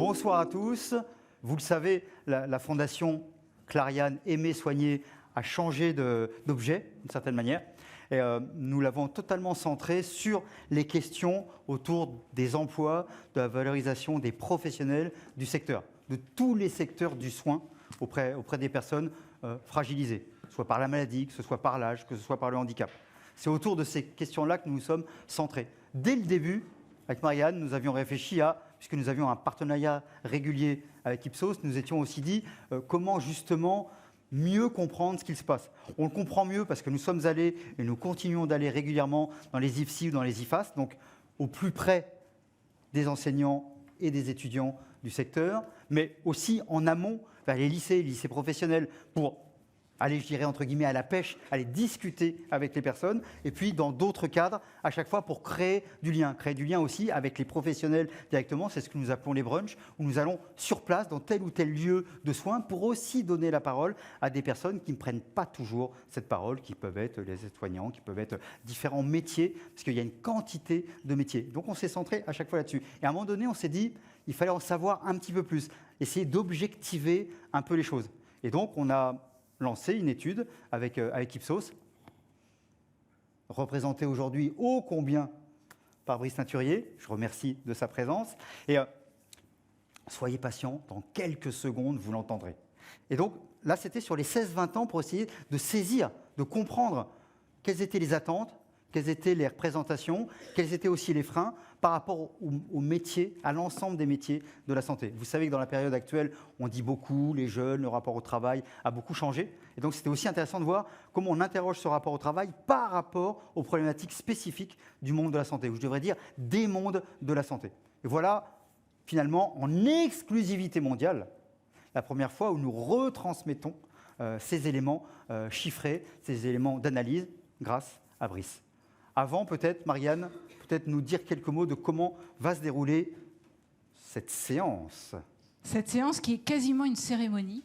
Bonsoir à tous. Vous le savez, la fondation Clariane Aimer Soigner a changé d'objet d'une certaine manière. Et, nous l'avons totalement centré sur les questions autour des emplois, de la valorisation des professionnels du secteur, de tous les secteurs du soin auprès des personnes fragilisées, que ce soit par la maladie, que ce soit par l'âge, que ce soit par le handicap. C'est autour de ces questions-là que nous nous sommes centrés. Dès le début, avec Marianne, nous avions réfléchi à, puisque nous avions un partenariat régulier avec Ipsos, nous étions aussi dit comment justement mieux comprendre ce qu'il se passe. On le comprend mieux parce que nous sommes allés et nous continuons d'aller régulièrement dans les IFSI ou dans les IFAS, donc au plus près des enseignants et des étudiants du secteur, mais aussi en amont vers les lycées professionnels pour aller, je dirais, entre guillemets, à la pêche, aller discuter avec les personnes, et puis dans d'autres cadres, à chaque fois pour créer du lien aussi avec les professionnels directement, c'est ce que nous appelons les brunchs, où nous allons sur place, dans tel ou tel lieu de soins, pour aussi donner la parole à des personnes qui ne prennent pas toujours cette parole, qui peuvent être les aides-soignants, qui peuvent être différents métiers, parce qu'il y a une quantité de métiers. Donc on s'est centré à chaque fois là-dessus. Et à un moment donné, on s'est dit, il fallait en savoir un petit peu plus, essayer d'objectiver un peu les choses. Et donc on a lancé une étude avec Ipsos, représentée aujourd'hui ô combien par Brice Teinturier. Je remercie de sa présence. Et soyez patients, dans quelques secondes, vous l'entendrez. Et donc là, c'était sur les 16-20 ans pour essayer de saisir, de comprendre quelles étaient les attentes, quelles étaient les représentations, quels étaient aussi les freins par rapport aux métiers, à l'ensemble des métiers de la santé. Vous savez que dans la période actuelle, on dit beaucoup, les jeunes, le rapport au travail a beaucoup changé. Et donc, c'était aussi intéressant de voir comment on interroge ce rapport au travail par rapport aux problématiques spécifiques du monde de la santé, ou je devrais dire des mondes de la santé. Et voilà, finalement, en exclusivité mondiale, la première fois où nous retransmettons ces éléments chiffrés, ces éléments d'analyse grâce à Brice. Avant, peut-être, Marianne, peut-être nous dire quelques mots de comment va se dérouler cette séance. Cette séance qui est quasiment une cérémonie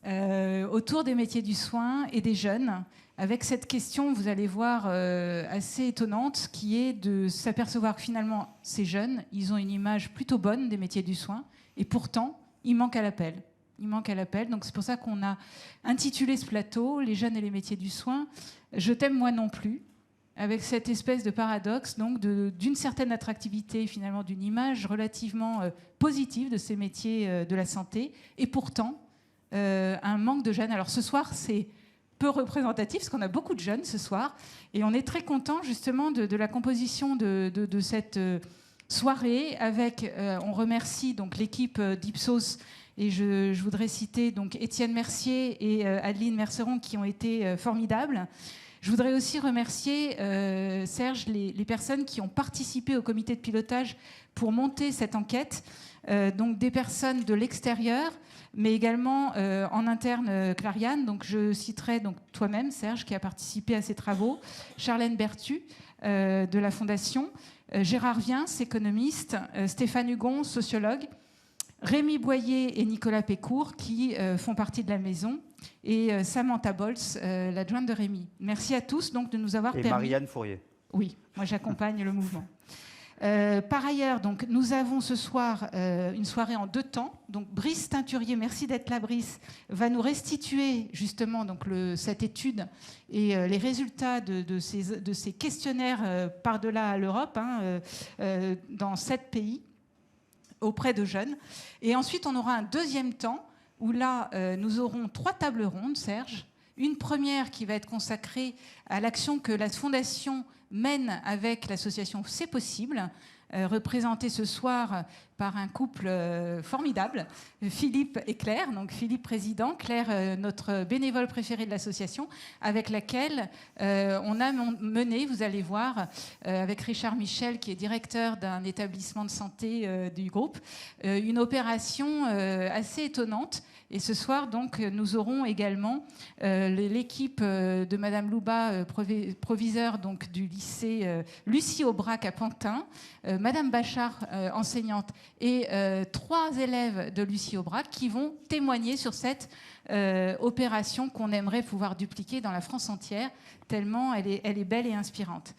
autour des métiers du soin et des jeunes, avec cette question, vous allez voir, assez étonnante, qui est de s'apercevoir que finalement, ces jeunes, ils ont une image plutôt bonne des métiers du soin, et pourtant, ils manquent à l'appel. Il manque à l'appel, donc c'est pour ça qu'on a intitulé ce plateau « Les jeunes et les métiers du soin, je t'aime moi non plus », avec cette espèce de paradoxe donc d'une certaine attractivité, finalement d'une image relativement positive de ces métiers de la santé, et pourtant un manque de jeunes. Alors ce soir, c'est peu représentatif, parce qu'on a beaucoup de jeunes ce soir, et on est très content justement de la composition de cette soirée, avec, on remercie donc l'équipe d'Ipsos, et je voudrais citer donc Étienne Mercier et Adeline Merceron qui ont été formidables. Je voudrais aussi remercier, Serge, les personnes qui ont participé au comité de pilotage pour monter cette enquête, donc des personnes de l'extérieur, mais également en interne Clariane. Donc je citerai donc toi-même, Serge, qui a participé à ces travaux, Charlène Berthu de la Fondation, Gérard Viens, économiste, Stéphane Hugon, sociologue, Rémi Boyer et Nicolas Pécourt, qui font partie de la maison, et Samantha Bolz, l'adjointe de Rémi. Merci à tous donc, de nous avoir permis... Et Marianne Fourier. Oui, moi j'accompagne le mouvement. Par ailleurs, donc, nous avons ce soir une soirée en 2 temps. Donc, Brice Teinturier, merci d'être là, Brice, va nous restituer justement donc, cette étude et les résultats de ces questionnaires par-delà l'Europe, dans 7 pays, auprès de jeunes. Et ensuite, on aura un 2e temps où là, nous aurons 3 tables rondes, Serge. Une première qui va être consacrée à l'action que la Fondation mène avec l'association C'est Possible, représentée ce soir par un couple formidable, Philippe et Claire. Donc Philippe président, Claire notre bénévole préférée de l'association, avec laquelle on a mené, vous allez voir, avec Richard Michel, qui est directeur d'un établissement de santé du groupe, une opération assez étonnante. Et ce soir, donc, nous aurons également l'équipe de Madame Louba, proviseure donc, du lycée Lucie Aubrac à Pantin, Madame Bachar, enseignante, et 3 élèves de Lucie Aubrac qui vont témoigner sur cette opération qu'on aimerait pouvoir dupliquer dans la France entière, tellement elle est belle et inspirante.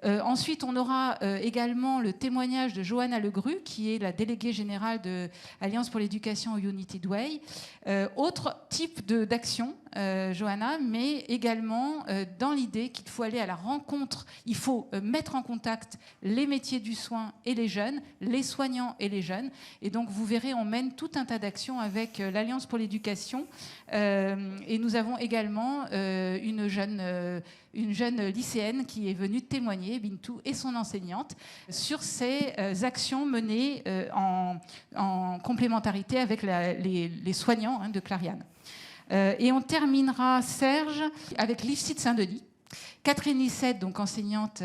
Ensuite, on aura également le témoignage de Johanna Legru, qui est la déléguée générale de Alliance pour l'éducation United Way. Autre type d'action, Johanna, mais également dans l'idée qu'il faut aller à la rencontre, il faut mettre en contact les métiers du soin et les jeunes, les soignants et les jeunes. Et donc, vous verrez, on mène tout un tas d'actions avec l'Alliance pour l'éducation. Et nous avons également une jeune lycéenne qui est venue témoigner, Bintou, et son enseignante, sur ces actions menées en complémentarité avec les soignants de Clariane. Et on terminera, Serge, avec l'IFSI de Saint-Denis. Catherine Lissette, donc enseignante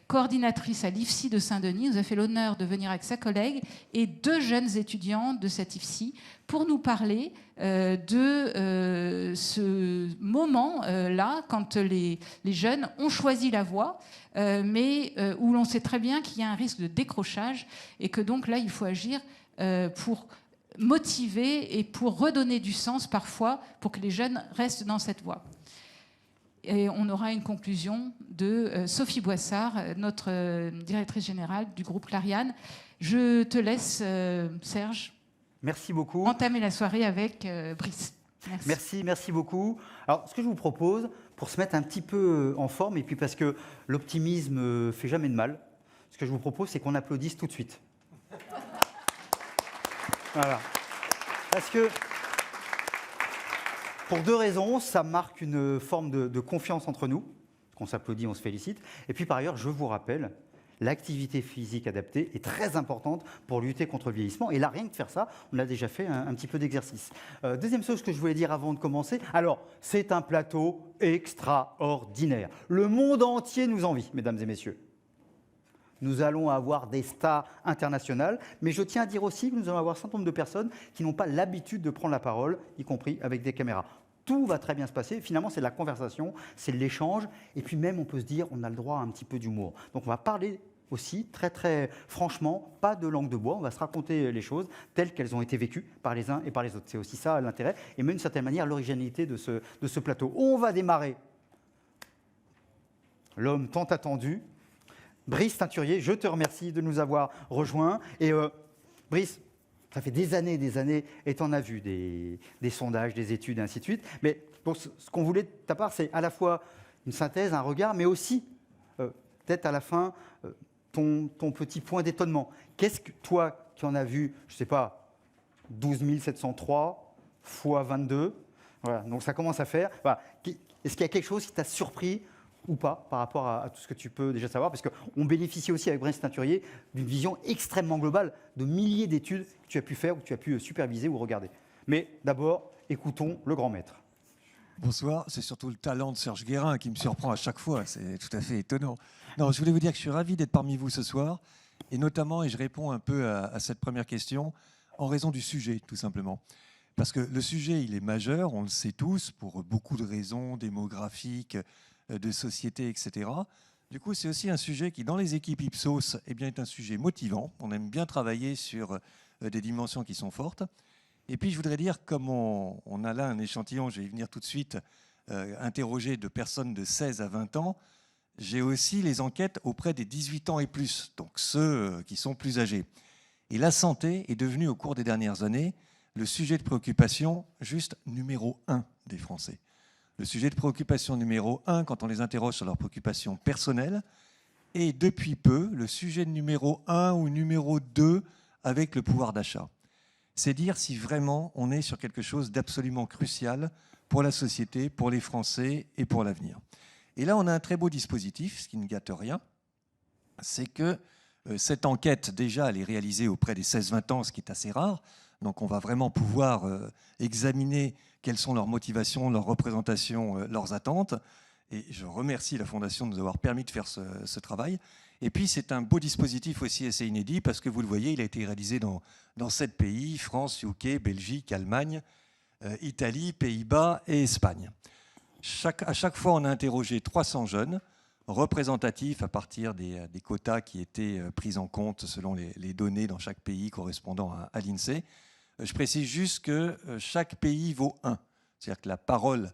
coordinatrice à l'IFSI de Saint-Denis, nous a fait l'honneur de venir avec sa collègue et 2 jeunes étudiants de cette IFSI pour nous parler de ce moment-là, quand les jeunes ont choisi la voie, mais où l'on sait très bien qu'il y a un risque de décrochage et que donc là, il faut agir pour motiver et pour redonner du sens parfois pour que les jeunes restent dans cette voie. Et on aura une conclusion de Sophie Boissard, notre directrice générale du groupe Clariane. Je te laisse, Serge. Merci beaucoup. Entamer la soirée avec Brice. Merci beaucoup. Alors, ce que je vous propose, pour se mettre un petit peu en forme, et puis parce que l'optimisme fait jamais de mal, ce que je vous propose, c'est qu'on applaudisse tout de suite. Voilà. Parce que, pour 2 raisons, ça marque une forme de confiance entre nous, qu'on s'applaudit, on se félicite. Et puis par ailleurs, je vous rappelle, l'activité physique adaptée est très importante pour lutter contre le vieillissement. Et là, rien que de faire ça, on a déjà fait un petit peu d'exercice. Deuxième chose que je voulais dire avant de commencer, alors, c'est un plateau extraordinaire. Le monde entier nous envie, mesdames et messieurs. Nous allons avoir des stars internationales, mais je tiens à dire aussi que nous allons avoir un certain nombre de personnes qui n'ont pas l'habitude de prendre la parole, y compris avec des caméras. Tout va très bien se passer. Finalement, c'est de la conversation, c'est de l'échange, et puis même, on peut se dire, on a le droit à un petit peu d'humour. Donc, on va parler aussi, très très franchement, pas de langue de bois, on va se raconter les choses telles qu'elles ont été vécues par les uns et par les autres. C'est aussi ça l'intérêt, et même d'une certaine manière, l'originalité de ce plateau. On va démarrer. L'homme tant attendu, Brice Teinturier, je te remercie de nous avoir rejoints. Et Brice, ça fait des années, et tu en as vu des sondages, des études, et ainsi de suite. Mais bon, ce qu'on voulait de ta part, c'est à la fois une synthèse, un regard, mais aussi, peut-être à la fin, ton petit point d'étonnement. Qu'est-ce que toi, qui en as vu, je ne sais pas, 12 703 fois 22, voilà, donc ça commence à faire. Voilà. Est-ce qu'il y a quelque chose qui t'a surpris ou pas, par rapport à tout ce que tu peux déjà savoir, parce qu'on bénéficie aussi avec Brice Teinturier d'une vision extrêmement globale de milliers d'études que tu as pu faire, ou que tu as pu superviser ou regarder. Mais d'abord, écoutons le grand maître. Bonsoir, c'est surtout le talent de Serge Guérin qui me surprend à chaque fois, c'est tout à fait étonnant. Non, je voulais vous dire que je suis ravi d'être parmi vous ce soir, et notamment, et je réponds un peu à cette première question, en raison du sujet, tout simplement. Parce que le sujet, il est majeur, on le sait tous, pour beaucoup de raisons démographiques, de société, etc. Du coup, c'est aussi un sujet qui, dans les équipes Ipsos, eh bien, est un sujet motivant. On aime bien travailler sur des dimensions qui sont fortes. Et puis, je voudrais dire, comme on a là un échantillon, je vais y venir tout de suite, interroger de personnes de 16 à 20 ans, j'ai aussi les enquêtes auprès des 18 ans et plus, donc ceux qui sont plus âgés. Et la santé est devenue, au cours des dernières années, le sujet de préoccupation juste numéro 1 des Français. Le sujet de préoccupation numéro 1 quand on les interroge sur leurs préoccupations personnelles, et depuis peu, le sujet numéro 1 ou numéro 2 avec le pouvoir d'achat. C'est dire si vraiment on est sur quelque chose d'absolument crucial pour la société, pour les Français et pour l'avenir. Et là, on a un très beau dispositif, ce qui ne gâte rien, c'est que cette enquête, déjà, elle est réalisée auprès des 16-20 ans, ce qui est assez rare. Donc on va vraiment pouvoir examiner quelles sont leurs motivations, leurs représentations, leurs attentes. Et je remercie la Fondation de nous avoir permis de faire ce travail. Et puis c'est un beau dispositif aussi assez inédit parce que vous le voyez, il a été réalisé dans 7 pays, France, UK, Belgique, Allemagne, Italie, Pays-Bas et Espagne. À chaque fois, on a interrogé 300 jeunes représentatifs à partir des quotas qui étaient pris en compte selon les données dans chaque pays correspondant à l'INSEE. Je précise juste que chaque pays vaut 1. C'est-à-dire que la parole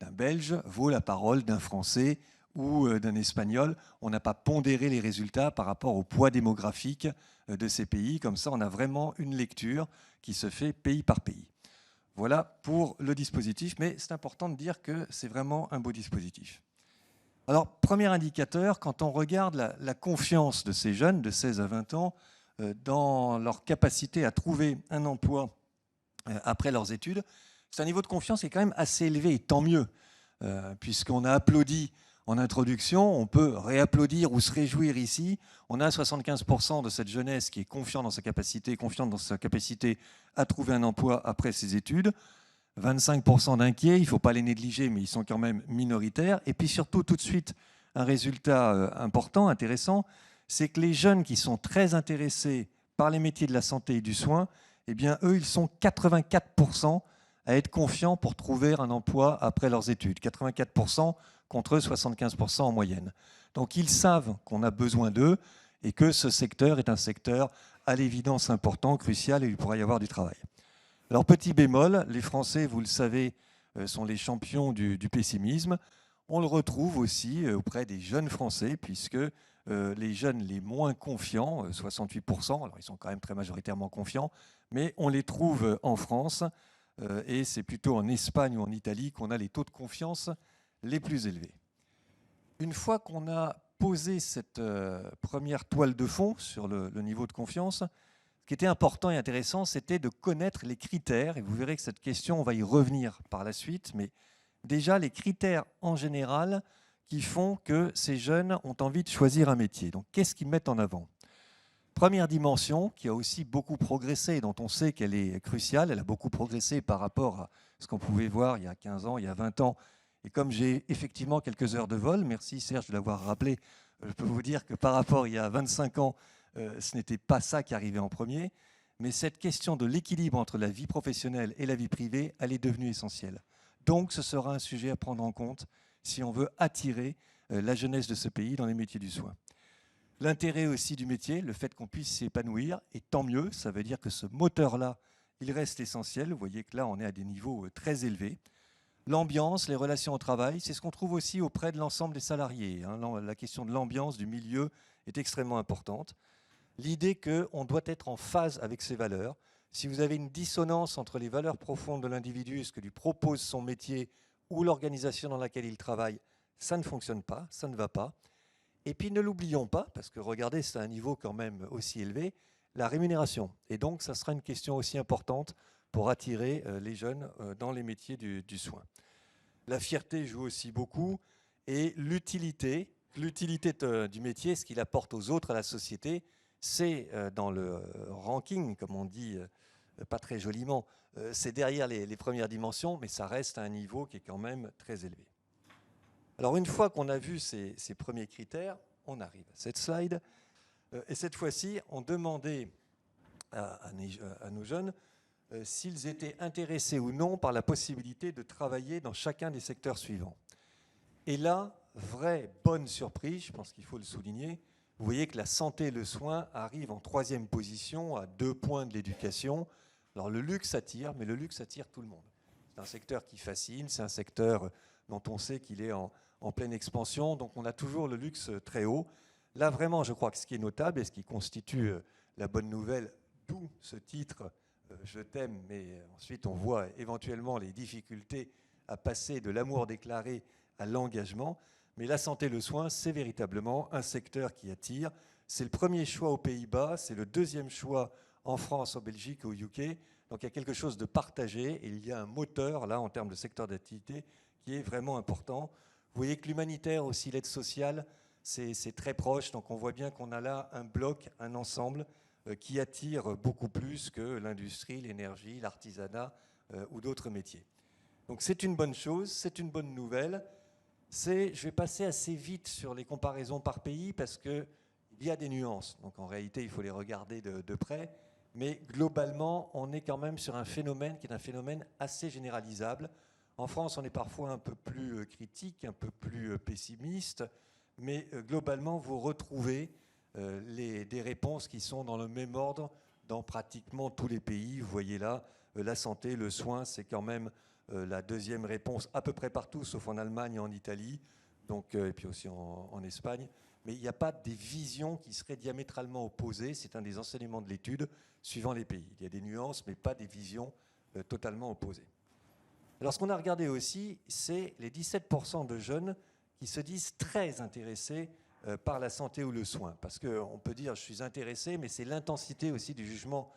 d'un Belge vaut la parole d'un Français ou d'un Espagnol. On n'a pas pondéré les résultats par rapport au poids démographique de ces pays. Comme ça, on a vraiment une lecture qui se fait pays par pays. Voilà pour le dispositif, mais c'est important de dire que c'est vraiment un beau dispositif. Alors, premier indicateur, quand on regarde la confiance de ces jeunes de 16 à 20 ans dans leur capacité à trouver un emploi après leurs études, c'est un niveau de confiance qui est quand même assez élevé, et tant mieux, puisqu'on a applaudi en introduction, on peut réapplaudir ou se réjouir ici. On a 75% de cette jeunesse qui est confiante dans sa capacité à trouver un emploi après ses études. 25% d'inquiets, il ne faut pas les négliger, mais ils sont quand même minoritaires. Et puis surtout, tout de suite, un résultat important, intéressant, c'est que les jeunes qui sont très intéressés par les métiers de la santé et du soin, eh bien, eux, ils sont 84% à être confiants pour trouver un emploi après leurs études. 84% contre 75% en moyenne. Donc ils savent qu'on a besoin d'eux et que ce secteur est un secteur à l'évidence important, crucial, et il pourra y avoir du travail. Alors petit bémol, les Français, vous le savez, sont les champions du pessimisme. On le retrouve aussi auprès des jeunes Français, puisque les jeunes les moins confiants, 68%, alors ils sont quand même très majoritairement confiants, mais on les trouve en France, et c'est plutôt en Espagne ou en Italie qu'on a les taux de confiance les plus élevés. Une fois qu'on a posé cette première toile de fond sur le niveau de confiance, ce qui était important et intéressant, c'était de connaître les critères, et vous verrez que cette question, on va y revenir par la suite, mais déjà les critères en général qui font que ces jeunes ont envie de choisir un métier. Donc qu'est-ce qu'ils mettent en avant ? Première dimension qui a aussi beaucoup progressé, dont on sait qu'elle est cruciale, elle a beaucoup progressé par rapport à ce qu'on pouvait voir il y a 15 ans, il y a 20 ans. Et comme j'ai effectivement quelques heures de vol, merci Serge de l'avoir rappelé, je peux vous dire que par rapport à il y a 25 ans, ce n'était pas ça qui arrivait en premier. Mais cette question de l'équilibre entre la vie professionnelle et la vie privée, elle est devenue essentielle. Donc ce sera un sujet à prendre en compte si on veut attirer la jeunesse de ce pays dans les métiers du soin. L'intérêt aussi du métier, le fait qu'on puisse s'épanouir, et tant mieux, ça veut dire que ce moteur-là, il reste essentiel. Vous voyez que là, on est à des niveaux très élevés. L'ambiance, les relations au travail, c'est ce qu'on trouve aussi auprès de l'ensemble des salariés. La question de l'ambiance, du milieu est extrêmement importante. L'idée qu'on doit être en phase avec ses valeurs. Si vous avez une dissonance entre les valeurs profondes de l'individu, ce que lui propose son métier ou l'organisation dans laquelle il travaille, ça ne fonctionne pas, ça ne va pas. Et puis ne l'oublions pas, parce que regardez, c'est un niveau quand même aussi élevé, la rémunération. Et donc, ça sera une question aussi importante pour attirer les jeunes dans les métiers du soin. La fierté joue aussi beaucoup, et l'utilité du métier, ce qu'il apporte aux autres, à la société, c'est dans le ranking, comme on dit pas très joliment, c'est derrière les premières dimensions, mais ça reste à un niveau qui est quand même très élevé. Alors une fois qu'on a vu ces premiers critères, on arrive à cette slide, et cette fois-ci, on demandait à nos jeunes s'ils étaient intéressés ou non par la possibilité de travailler dans chacun des secteurs suivants. Et là, vraie bonne surprise, je pense qu'il faut le souligner, vous voyez que la santé et le soin arrivent en 3e position, à 2 points de l'éducation. Alors le luxe attire, mais le luxe attire tout le monde. C'est un secteur qui fascine, c'est un secteur dont on sait qu'il est en pleine expansion, donc on a toujours le luxe très haut. Là vraiment, je crois que ce qui est notable et ce qui constitue la bonne nouvelle, d'où ce titre « Je t'aime », mais ensuite on voit éventuellement les difficultés à passer de l'amour déclaré à l'engagement. Mais la santé et le soin, c'est véritablement un secteur qui attire. C'est le premier choix aux Pays-Bas, c'est le 2e choix en France, en Belgique, au UK. Donc il y a quelque chose de partagé et il y a un moteur, là, en termes de secteur d'activité, qui est vraiment important. Vous voyez que l'humanitaire, aussi l'aide sociale, c'est très proche. Donc on voit bien qu'on a là un bloc, un ensemble qui attire beaucoup plus que l'industrie, l'énergie, l'artisanat ou d'autres métiers. Donc c'est une bonne chose, c'est une bonne nouvelle. Je vais passer assez vite sur les comparaisons par pays parce qu'il y a des nuances. Donc en réalité, il faut les regarder de près. Mais globalement, on est quand même sur un phénomène qui est un phénomène assez généralisable. En France, on est parfois un peu plus critique, un peu plus pessimiste. Mais globalement, vous retrouvez des réponses qui sont dans le même ordre dans pratiquement tous les pays. Vous voyez là, la santé, le soin, c'est quand même la 2e réponse à peu près partout, sauf en Allemagne et en Italie. donc, et puis aussi en Espagne. Mais il n'y a pas des visions qui seraient diamétralement opposées. C'est un des enseignements de l'étude suivant les pays. Il y a des nuances, mais pas des visions totalement opposées. Alors, ce qu'on a regardé aussi, c'est les 17% de jeunes qui se disent très intéressés par la santé ou le soin. Parce qu'on peut dire, je suis intéressé, mais c'est l'intensité aussi du jugement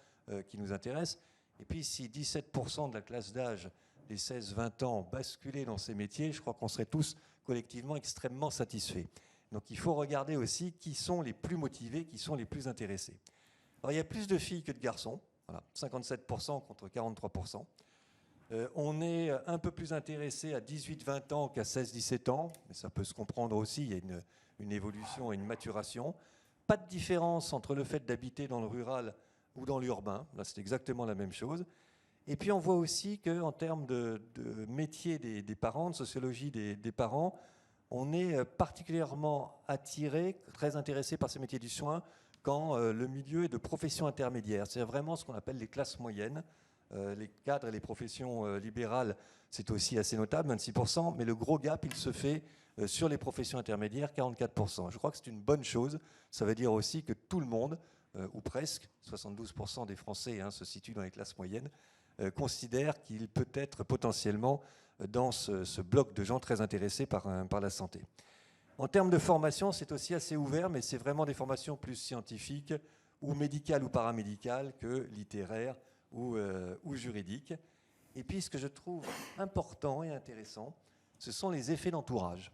qui nous intéresse. Et puis, si 17% de la classe d'âge des 16-20 ans basculait dans ces métiers, je crois qu'on serait tous collectivement extrêmement satisfaits. Donc, il faut regarder aussi qui sont les plus motivés, qui sont les plus intéressés. Alors, il y a plus de filles que de garçons, voilà, 57% contre 43%. On est un peu plus intéressé à 18-20 ans qu'à 16-17 ans, mais ça peut se comprendre aussi, il y a une évolution et une maturation. Pas de différence entre le fait d'habiter dans le rural ou dans l'urbain, là c'est exactement la même chose. Et puis on voit aussi qu'en termes de métier des parents, de sociologie des parents, on est particulièrement attiré, très intéressé par ces métiers du soin quand le milieu est de professions intermédiaires. C'est vraiment ce qu'on appelle les classes moyennes. Les cadres et les professions libérales, c'est aussi assez notable, 26%, mais le gros gap, il se fait sur les professions intermédiaires, 44%. Je crois que c'est une bonne chose. Ça veut dire aussi que tout le monde, ou presque, 72% des Français se situent dans les classes moyennes, considère qu'il peut être potentiellement dans ce bloc de gens très intéressés par la santé. En termes de formation, c'est aussi assez ouvert, mais c'est vraiment des formations plus scientifiques ou médicales ou paramédicales que littéraires ou juridiques. Et puis, ce que je trouve important et intéressant, ce sont les effets d'entourage.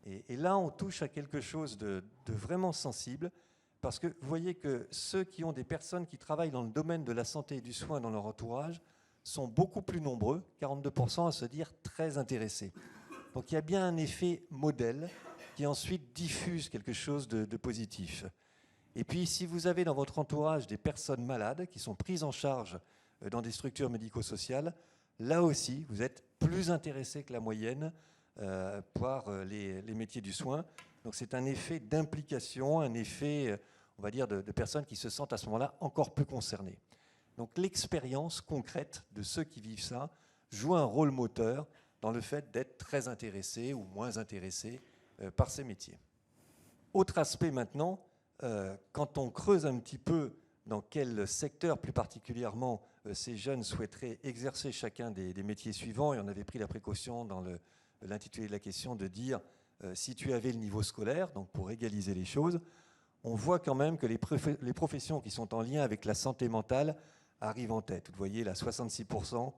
Et là, on touche à quelque chose de vraiment sensible, parce que vous voyez que ceux qui ont des personnes qui travaillent dans le domaine de la santé et du soin dans leur entourage sont beaucoup plus nombreux, 42%, à se dire très intéressés. Donc il y a bien un effet modèle qui ensuite diffuse quelque chose de positif. Et puis si vous avez dans votre entourage des personnes malades qui sont prises en charge dans des structures médico-sociales, là aussi vous êtes plus intéressés que la moyenne par les métiers du soin. Donc c'est un effet d'implication, un effet, on va dire, de personnes qui se sentent à ce moment-là encore plus concernées. Donc l'expérience concrète de ceux qui vivent ça joue un rôle moteur dans le fait d'être très intéressés ou moins intéressés par ces métiers. Autre aspect maintenant, quand on creuse un petit peu dans quel secteur plus particulièrement ces jeunes souhaiteraient exercer chacun des métiers suivants, et on avait pris la précaution dans l'intitulé de la question de dire si tu avais le niveau scolaire, donc pour égaliser les choses, on voit quand même que les professions qui sont en lien avec la santé mentale arrivent en tête. Vous voyez, là, 66%,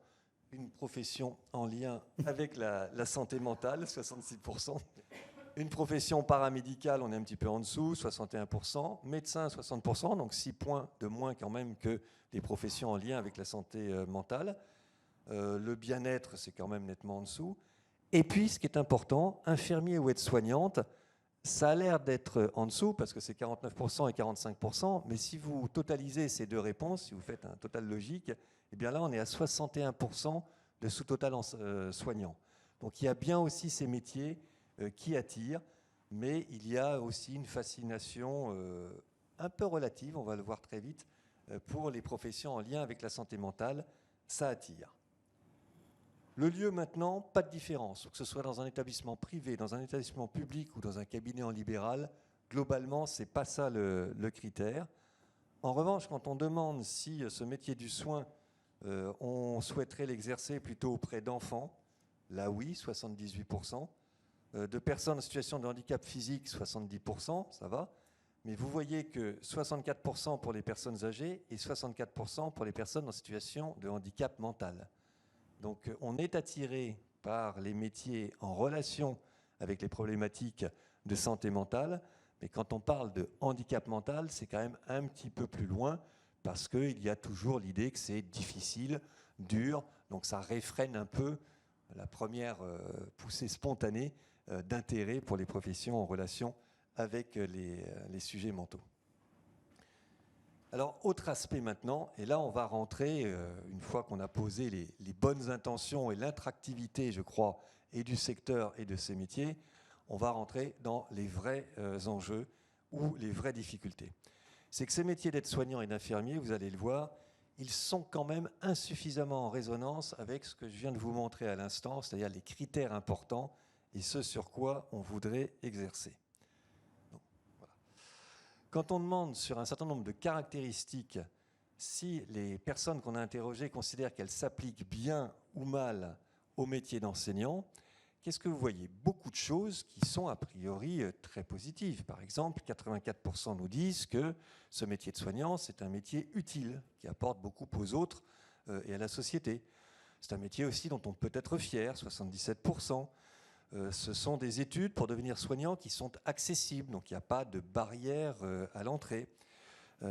une profession en lien avec la santé mentale, 66%. Une profession paramédicale, on est un petit peu en dessous, 61%. Médecin, 60%, donc 6 points de moins quand même que des professions en lien avec la santé mentale. Le bien-être, c'est quand même nettement en dessous. Et puis, ce qui est important, infirmier ou aide-soignante, ça a l'air d'être en dessous parce que c'est 49% et 45%, mais si vous totalisez ces deux réponses, si vous faites un total logique, eh bien là, on est à 61% de sous-total soignants. Donc il y a bien aussi ces métiers qui attirent, mais il y a aussi une fascination un peu relative, on va le voir très vite, pour les professions en lien avec la santé mentale, ça attire. Le lieu maintenant, pas de différence, que ce soit dans un établissement privé, dans un établissement public ou dans un cabinet en libéral, globalement, ce n'est pas ça le critère. En revanche, quand on demande si ce métier du soin, on souhaiterait l'exercer plutôt auprès d'enfants, là oui, 78%, de personnes en situation de handicap physique, 70%, ça va, mais vous voyez que 64% pour les personnes âgées et 64% pour les personnes en situation de handicap mental. Donc on est attiré par les métiers en relation avec les problématiques de santé mentale, mais quand on parle de handicap mental, c'est quand même un petit peu plus loin parce qu'il y a toujours l'idée que c'est difficile, dur, donc ça réfrène un peu la première poussée spontanée d'intérêt pour les professions en relation avec les sujets mentaux. Alors, autre aspect maintenant, et là on va rentrer, une fois qu'on a posé les bonnes intentions et l'attractivité, je crois, et du secteur et de ces métiers, on va rentrer dans les vrais enjeux ou les vraies difficultés. C'est que ces métiers d'aide-soignant et d'infirmier, vous allez le voir, ils sont quand même insuffisamment en résonance avec ce que je viens de vous montrer à l'instant, c'est-à-dire les critères importants et ce sur quoi on voudrait exercer. Donc, voilà. Quand on demande sur un certain nombre de caractéristiques si les personnes qu'on a interrogées considèrent qu'elles s'appliquent bien ou mal au métier d'enseignant, qu'est-ce que vous voyez? Beaucoup de choses qui sont a priori très positives. Par exemple, 84% nous disent que ce métier de soignant, c'est un métier utile, qui apporte beaucoup aux autres et à la société. C'est un métier aussi dont on peut être fier, 77%. Ce sont des études pour devenir soignant qui sont accessibles, donc il n'y a pas de barrière à l'entrée.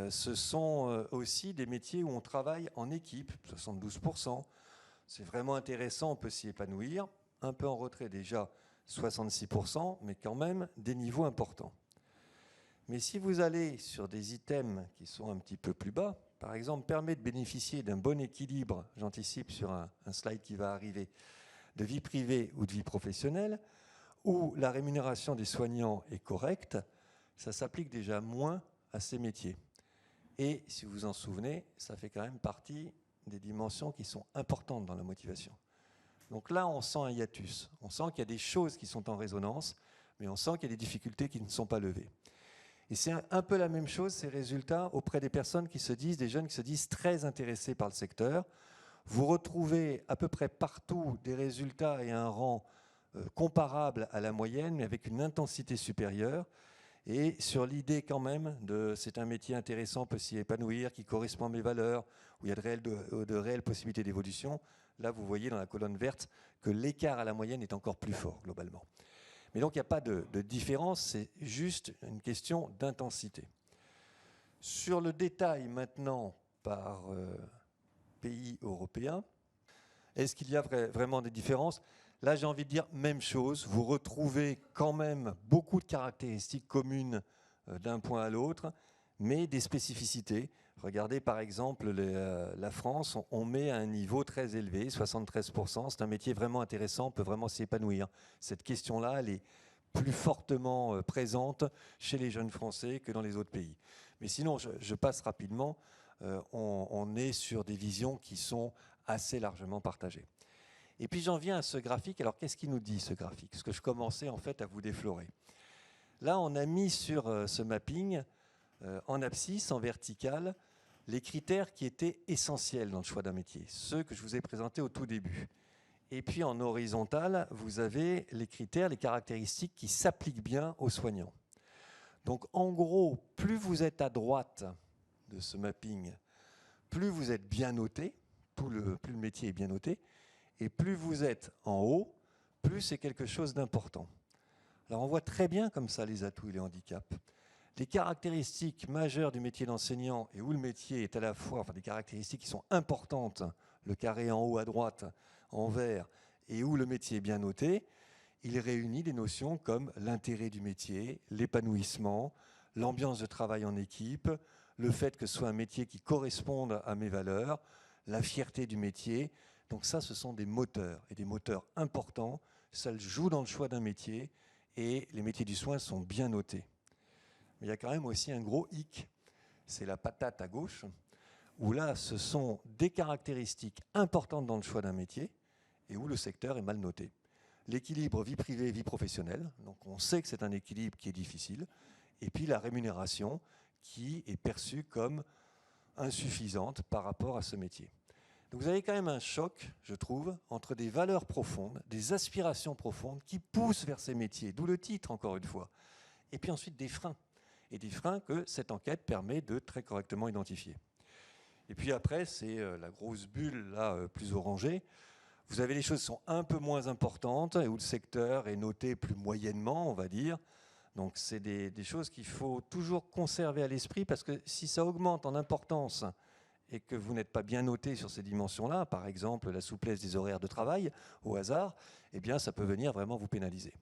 Ce sont aussi des métiers où on travaille en équipe, 72%. C'est vraiment intéressant, on peut s'y épanouir. Un peu en retrait déjà, 66%, mais quand même des niveaux importants. Mais si vous allez sur des items qui sont un petit peu plus bas, par exemple, permet de bénéficier d'un bon équilibre, j'anticipe sur un slide qui va arriver, de vie privée ou de vie professionnelle, où la rémunération des soignants est correcte, ça s'applique déjà moins à ces métiers. Et si vous vous en souvenez, ça fait quand même partie des dimensions qui sont importantes dans la motivation. Donc là, on sent un hiatus. On sent qu'il y a des choses qui sont en résonance, mais on sent qu'il y a des difficultés qui ne sont pas levées. Et c'est un peu la même chose, ces résultats, auprès des personnes qui se disent, des jeunes qui se disent très intéressés par le secteur. Vous retrouvez à peu près partout des résultats et un rang comparable à la moyenne, mais avec une intensité supérieure. Et sur l'idée quand même de c'est un métier intéressant, on peut s'y épanouir, qui correspond à mes valeurs, où il y a de réelles possibilités d'évolution, là vous voyez dans la colonne verte que l'écart à la moyenne est encore plus fort globalement. Mais donc il n'y a pas de différence, c'est juste une question d'intensité. Sur le détail maintenant par pays européen, est-ce qu'il y a vraiment des différences? Là, j'ai envie de dire même chose. Vous retrouvez quand même beaucoup de caractéristiques communes d'un point à l'autre, mais des spécificités. Regardez par exemple la France, on met à un niveau très élevé, 73%. C'est un métier vraiment intéressant, on peut vraiment s'y épanouir. Cette question-là, elle est plus fortement présente chez les jeunes Français que dans les autres pays. Mais sinon, je passe rapidement. On est sur des visions qui sont assez largement partagées. Et puis j'en viens à ce graphique. Alors qu'est-ce qu'il nous dit ce graphique? Ce que je commençais en fait à vous déflorer. Là, on a mis sur ce mapping, en abscisse, en vertical, les critères qui étaient essentiels dans le choix d'un métier, ceux que je vous ai présentés au tout début. Et puis en horizontal, vous avez les critères, les caractéristiques qui s'appliquent bien aux soignants. Donc en gros, plus vous êtes à droite de ce mapping, plus vous êtes bien noté, plus le métier est bien noté, et plus vous êtes en haut, plus c'est quelque chose d'important. Alors on voit très bien comme ça les atouts et les handicaps. Les caractéristiques majeures du métier d'enseignant et où le métier est à la fois, enfin des caractéristiques qui sont importantes, le carré en haut à droite en vert, et où le métier est bien noté, il réunit des notions comme l'intérêt du métier, l'épanouissement, l'ambiance de travail en équipe, le fait que ce soit un métier qui corresponde à mes valeurs, la fierté du métier. Donc ça, ce sont des moteurs, et des moteurs importants. Ça joue dans le choix d'un métier, et les métiers du soin sont bien notés. Mais il y a quand même aussi un gros hic, c'est la patate à gauche, où là, ce sont des caractéristiques importantes dans le choix d'un métier, et où le secteur est mal noté. L'équilibre vie privée, vie professionnelle, donc on sait que c'est un équilibre qui est difficile, et puis la rémunération qui est perçue comme insuffisante par rapport à ce métier. Donc vous avez quand même un choc, je trouve, entre des valeurs profondes, des aspirations profondes qui poussent vers ces métiers, d'où le titre encore une fois, et puis ensuite des freins, et des freins que cette enquête permet de très correctement identifier. Et puis après, c'est la grosse bulle là, plus orangée. Vous avez les choses qui sont un peu moins importantes et où le secteur est noté plus moyennement, on va dire. Donc c'est des choses qu'il faut toujours conserver à l'esprit parce que si ça augmente en importance et que vous n'êtes pas bien noté sur ces dimensions-là, par exemple la souplesse des horaires de travail au hasard, eh bien ça peut venir vraiment vous pénaliser.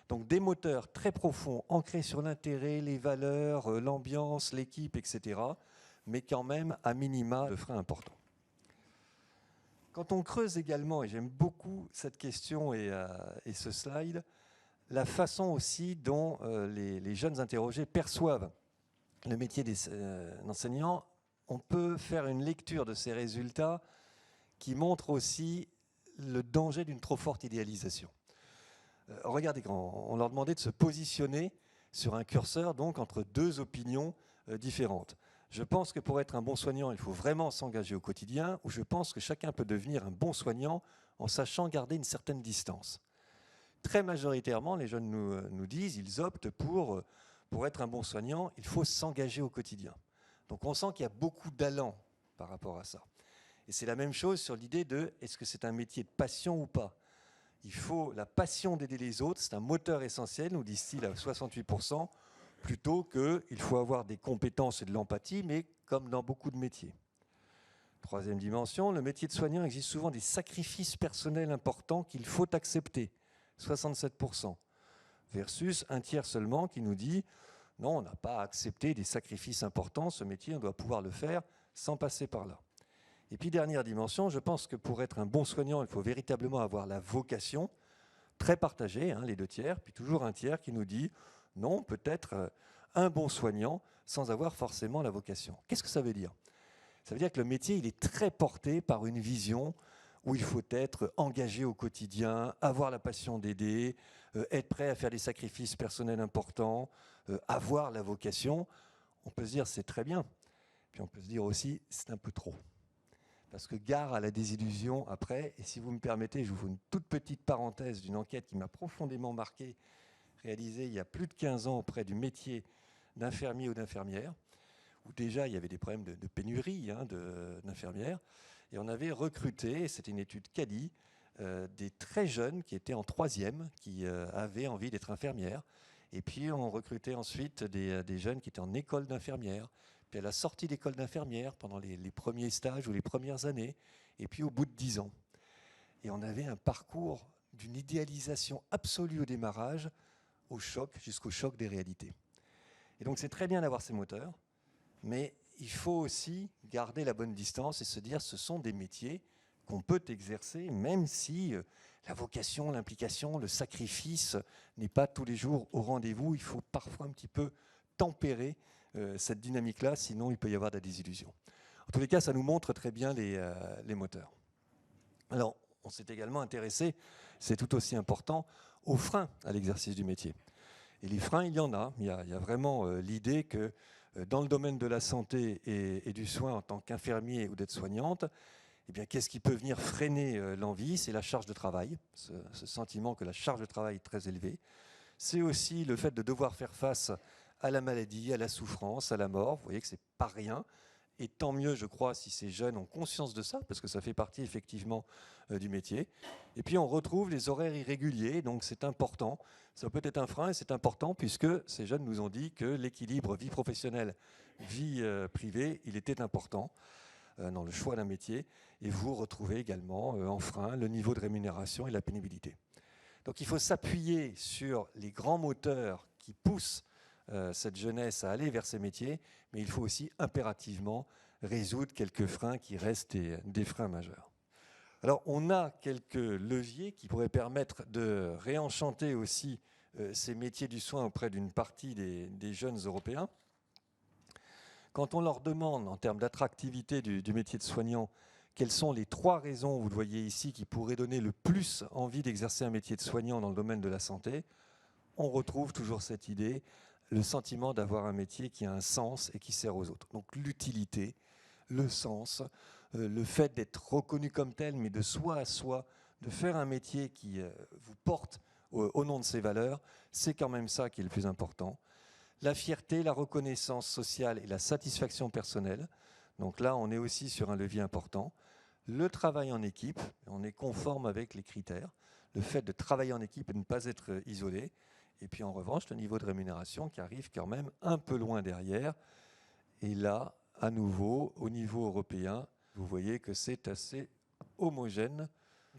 Donc des moteurs très profonds, ancrés sur l'intérêt, les valeurs, l'ambiance, l'équipe, etc., mais quand même à minima de freins importants. Quand on creuse également, et j'aime beaucoup cette question et ce slide, la façon aussi dont les jeunes interrogés perçoivent le métier d'enseignant, on peut faire une lecture de ces résultats qui montre aussi le danger d'une trop forte idéalisation. Regardez, quand on leur demandait de se positionner sur un curseur, donc entre deux opinions différentes. Je pense que pour être un bon soignant, il faut vraiment s'engager au quotidien, ou je pense que chacun peut devenir un bon soignant en sachant garder une certaine distance. Très majoritairement, les jeunes nous disent, ils optent pour être un bon soignant, il faut s'engager au quotidien. Donc on sent qu'il y a beaucoup d'allant par rapport à ça. Et c'est la même chose sur l'idée de est-ce que c'est un métier de passion ou pas. Il faut la passion d'aider les autres, c'est un moteur essentiel, nous disent-ils à 68%, plutôt qu'il faut avoir des compétences et de l'empathie, mais comme dans beaucoup de métiers. Troisième dimension, le métier de soignant exige souvent des sacrifices personnels importants qu'il faut accepter, 67%, versus un tiers seulement qui nous dit non, on n'a pas à accepter des sacrifices importants, ce métier, on doit pouvoir le faire sans passer par là. Et puis dernière dimension, je pense que pour être un bon soignant, il faut véritablement avoir la vocation, très partagée, hein, les deux tiers, puis toujours un tiers qui nous dit non, peut-être un bon soignant sans avoir forcément la vocation. Qu'est-ce que ça veut dire ? Ça veut dire que le métier, il est très porté par une vision où il faut être engagé au quotidien, avoir la passion d'aider, être prêt à faire des sacrifices personnels importants, avoir la vocation. On peut se dire c'est très bien, puis on peut se dire aussi c'est un peu trop. Parce que gare à la désillusion après, et si vous me permettez, je vous fais une toute petite parenthèse d'une enquête qui m'a profondément marqué, réalisée il y a plus de 15 ans auprès du métier d'infirmier ou d'infirmière, où déjà il y avait des problèmes de pénurie d'infirmières, et on avait recruté, c'était une étude CADI, des très jeunes qui étaient en troisième, qui avaient envie d'être infirmières, et puis on recrutait ensuite des jeunes qui étaient en école d'infirmière, puis à la sortie d'école d'infirmière, pendant les premiers stages ou les premières années, et puis au bout de 10 ans. Et on avait un parcours d'une idéalisation absolue au démarrage, au choc, jusqu'au choc des réalités. Et donc c'est très bien d'avoir ces moteurs, mais il faut aussi garder la bonne distance et se dire ce sont des métiers qu'on peut exercer, même si la vocation, l'implication, le sacrifice n'est pas tous les jours au rendez-vous. Il faut parfois un petit peu tempérer cette dynamique-là, sinon il peut y avoir de la désillusion. En tous les cas, ça nous montre très bien les moteurs. Alors, on s'est également intéressé, c'est tout aussi important, aux freins à l'exercice du métier. Et les freins, il y en a. Il y a vraiment l'idée que dans le domaine de la santé et du soin en tant qu'infirmier ou d'aide-soignante, eh bien, qu'est-ce qui peut venir freiner l'envie ? C'est la charge de travail, ce sentiment que la charge de travail est très élevée. C'est aussi le fait de devoir faire face à la maladie, à la souffrance, à la mort. Vous voyez que ce n'est pas rien. Et tant mieux, je crois, si ces jeunes ont conscience de ça, parce que ça fait partie effectivement du métier. Et puis on retrouve les horaires irréguliers, donc c'est important. Ça peut être un frein et c'est important puisque ces jeunes nous ont dit que l'équilibre vie professionnelle, vie privée, il était important dans le choix d'un métier. Et vous retrouvez également en frein le niveau de rémunération et la pénibilité. Donc il faut s'appuyer sur les grands moteurs qui poussent cette jeunesse à aller vers ces métiers, mais il faut aussi impérativement résoudre quelques freins qui restent des freins majeurs. Alors on a quelques leviers qui pourraient permettre de réenchanter aussi ces métiers du soin auprès d'une partie des jeunes Européens. Quand on leur demande en termes d'attractivité du métier de soignant, quelles sont les 3 raisons, vous le voyez ici, qui pourraient donner le plus envie d'exercer un métier de soignant dans le domaine de la santé, on retrouve toujours cette idée, le sentiment d'avoir un métier qui a un sens et qui sert aux autres. Donc l'utilité, le sens, le fait d'être reconnu comme tel, mais de soi à soi, de faire un métier qui vous porte au nom de ses valeurs, c'est quand même ça qui est le plus important. La fierté, la reconnaissance sociale et la satisfaction personnelle. Donc là, on est aussi sur un levier important. Le travail en équipe, on est conforme avec les critères. Le fait de travailler en équipe et de ne pas être isolé. Et puis en revanche, le niveau de rémunération qui arrive quand même un peu loin derrière. Et là, à nouveau, au niveau européen, vous voyez que c'est assez homogène,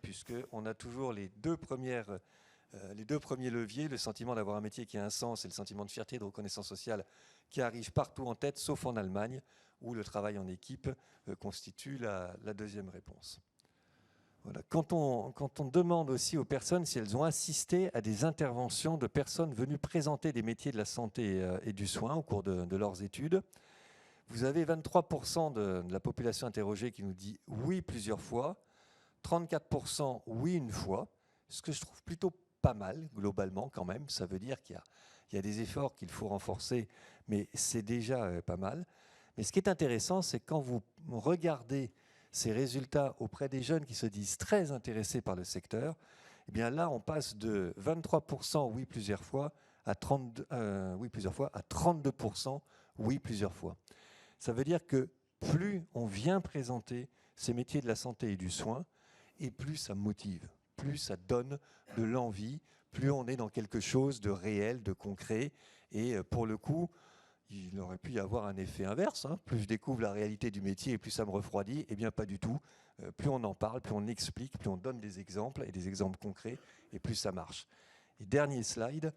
puisqu'on a toujours les deux premiers leviers, le sentiment d'avoir un métier qui a un sens et le sentiment de fierté et de reconnaissance sociale qui arrivent partout en tête, sauf en Allemagne, où le travail en équipe constitue la deuxième réponse. Voilà. Quand on demande aussi aux personnes si elles ont assisté à des interventions de personnes venues présenter des métiers de la santé et du soin au cours de leurs études, vous avez 23% de la population interrogée qui nous dit oui plusieurs fois, 34% oui une fois, ce que je trouve plutôt pas mal, globalement, quand même. Ça veut dire qu'il y a des efforts qu'il faut renforcer, mais c'est déjà pas mal. Mais ce qui est intéressant, c'est quand vous regardez ces résultats auprès des jeunes qui se disent très intéressés par le secteur, eh bien là, on passe de 23% oui plusieurs fois à 32% oui plusieurs fois. Ça veut dire que plus on vient présenter ces métiers de la santé et du soin, et plus ça motive, plus ça donne de l'envie, plus on est dans quelque chose de réel, de concret. Et pour le coup, il aurait pu y avoir un effet inverse. Plus je découvre la réalité du métier et plus ça me refroidit. Eh bien, pas du tout. Plus on en parle, plus on explique, plus on donne des exemples et des exemples concrets, et plus ça marche. Et dernier slide,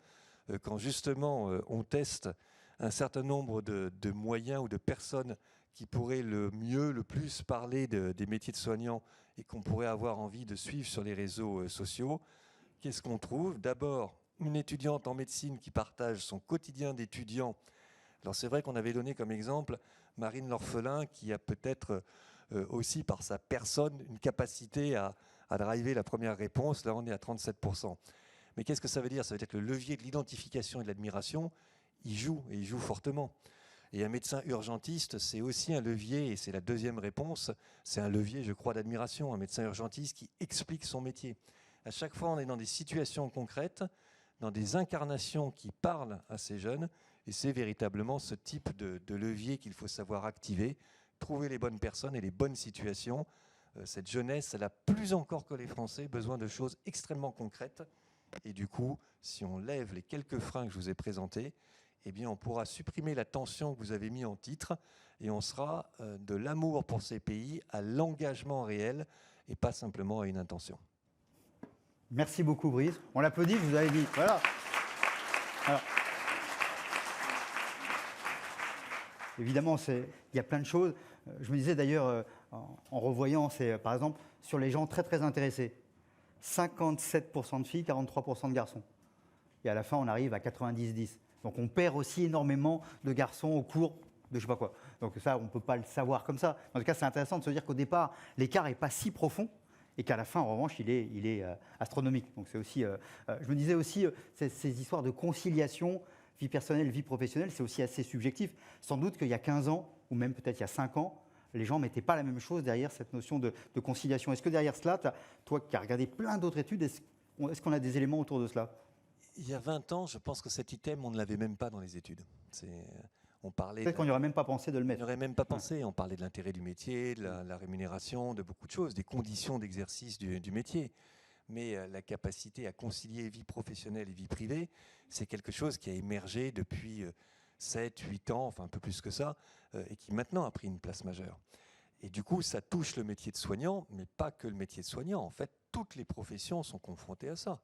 quand justement on teste un certain nombre de moyens ou de personnes qui pourraient le mieux, le plus parler des métiers de soignants et qu'on pourrait avoir envie de suivre sur les réseaux sociaux, qu'est-ce qu'on trouve? D'abord, une étudiante en médecine qui partage son quotidien d'étudiant. Alors c'est vrai qu'on avait donné comme exemple Marine L'Orphelin, qui a peut-être aussi par sa personne une capacité à driver la première réponse. Là on est à 37%. Mais qu'est-ce que ça veut dire? Ça veut dire que le levier de l'identification et de l'admiration, il joue, et il joue fortement. Et un médecin urgentiste, c'est aussi un levier, et c'est la deuxième réponse, c'est un levier, je crois, d'admiration. Un médecin urgentiste qui explique son métier. À chaque fois, on est dans des situations concrètes, dans des incarnations qui parlent à ces jeunes, et c'est véritablement ce type de levier qu'il faut savoir activer, trouver les bonnes personnes et les bonnes situations. Cette jeunesse, elle a plus encore que les Français besoin de choses extrêmement concrètes. Et du coup, si on lève les quelques freins que je vous ai présentés, eh bien, on pourra supprimer la tension que vous avez mis en titre et on sera de l'amour pour ces pays à l'engagement réel et pas simplement à une intention. Merci beaucoup, Brice. On l'applaudit, vous avez dit. Voilà. Alors, évidemment, il y a plein de choses. Je me disais d'ailleurs, en revoyant, par exemple, sur les gens très très intéressés, 57% de filles, 43% de garçons. Et à la fin, on arrive à 90-10. Donc on perd aussi énormément de garçons au cours de je ne sais pas quoi. Donc ça, on ne peut pas le savoir comme ça. En tout cas, c'est intéressant de se dire qu'au départ, l'écart n'est pas si profond et qu'à la fin, en revanche, il est astronomique. Donc c'est aussi, je me disais aussi, ces histoires de conciliation, vie personnelle, vie professionnelle, c'est aussi assez subjectif. Sans doute qu'il y a 15 ans, ou même peut-être il y a 5 ans, les gens ne mettaient pas la même chose derrière cette notion de conciliation. Est-ce que derrière cela, toi qui as regardé plein d'autres études, est-ce qu'on a des éléments autour de cela? Il y a 20 ans, je pense que cet item, on ne l'avait même pas dans les études. On parlait Peut-être qu'on n'y aurait même pas pensé de le mettre. On n'y aurait même pas pensé. On parlait de l'intérêt du métier, de la rémunération, de beaucoup de choses, des conditions d'exercice du métier. Mais la capacité à concilier vie professionnelle et vie privée, c'est quelque chose qui a émergé depuis 7, 8 ans, enfin un peu plus que ça, et qui maintenant a pris une place majeure. Et du coup, ça touche le métier de soignant, mais pas que le métier de soignant. En fait, toutes les professions sont confrontées à ça.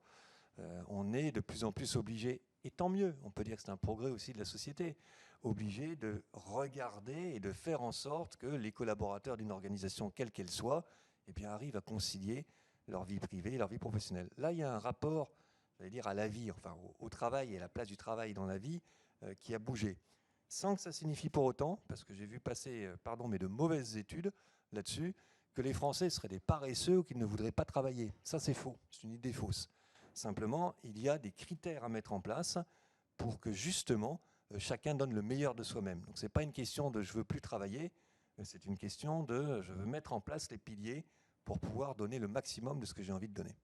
On est de plus en plus obligé, et tant mieux, on peut dire que c'est un progrès aussi de la société, obligé de regarder et de faire en sorte que les collaborateurs d'une organisation, quelle qu'elle soit, eh bien, arrivent à concilier leur vie privée et leur vie professionnelle. Là, il y a un rapport, j'allais dire, à la vie, enfin au travail et à la place du travail dans la vie qui a bougé. Sans que ça signifie pour autant, parce que j'ai vu passer, mais de mauvaises études là-dessus, que les Français seraient des paresseux ou qu'ils ne voudraient pas travailler. Ça, c'est faux, c'est une idée fausse. Simplement, il y a des critères à mettre en place pour que justement chacun donne le meilleur de soi-même. Donc ce n'est pas une question de je ne veux plus travailler, c'est une question de je veux mettre en place les piliers pour pouvoir donner le maximum de ce que j'ai envie de donner.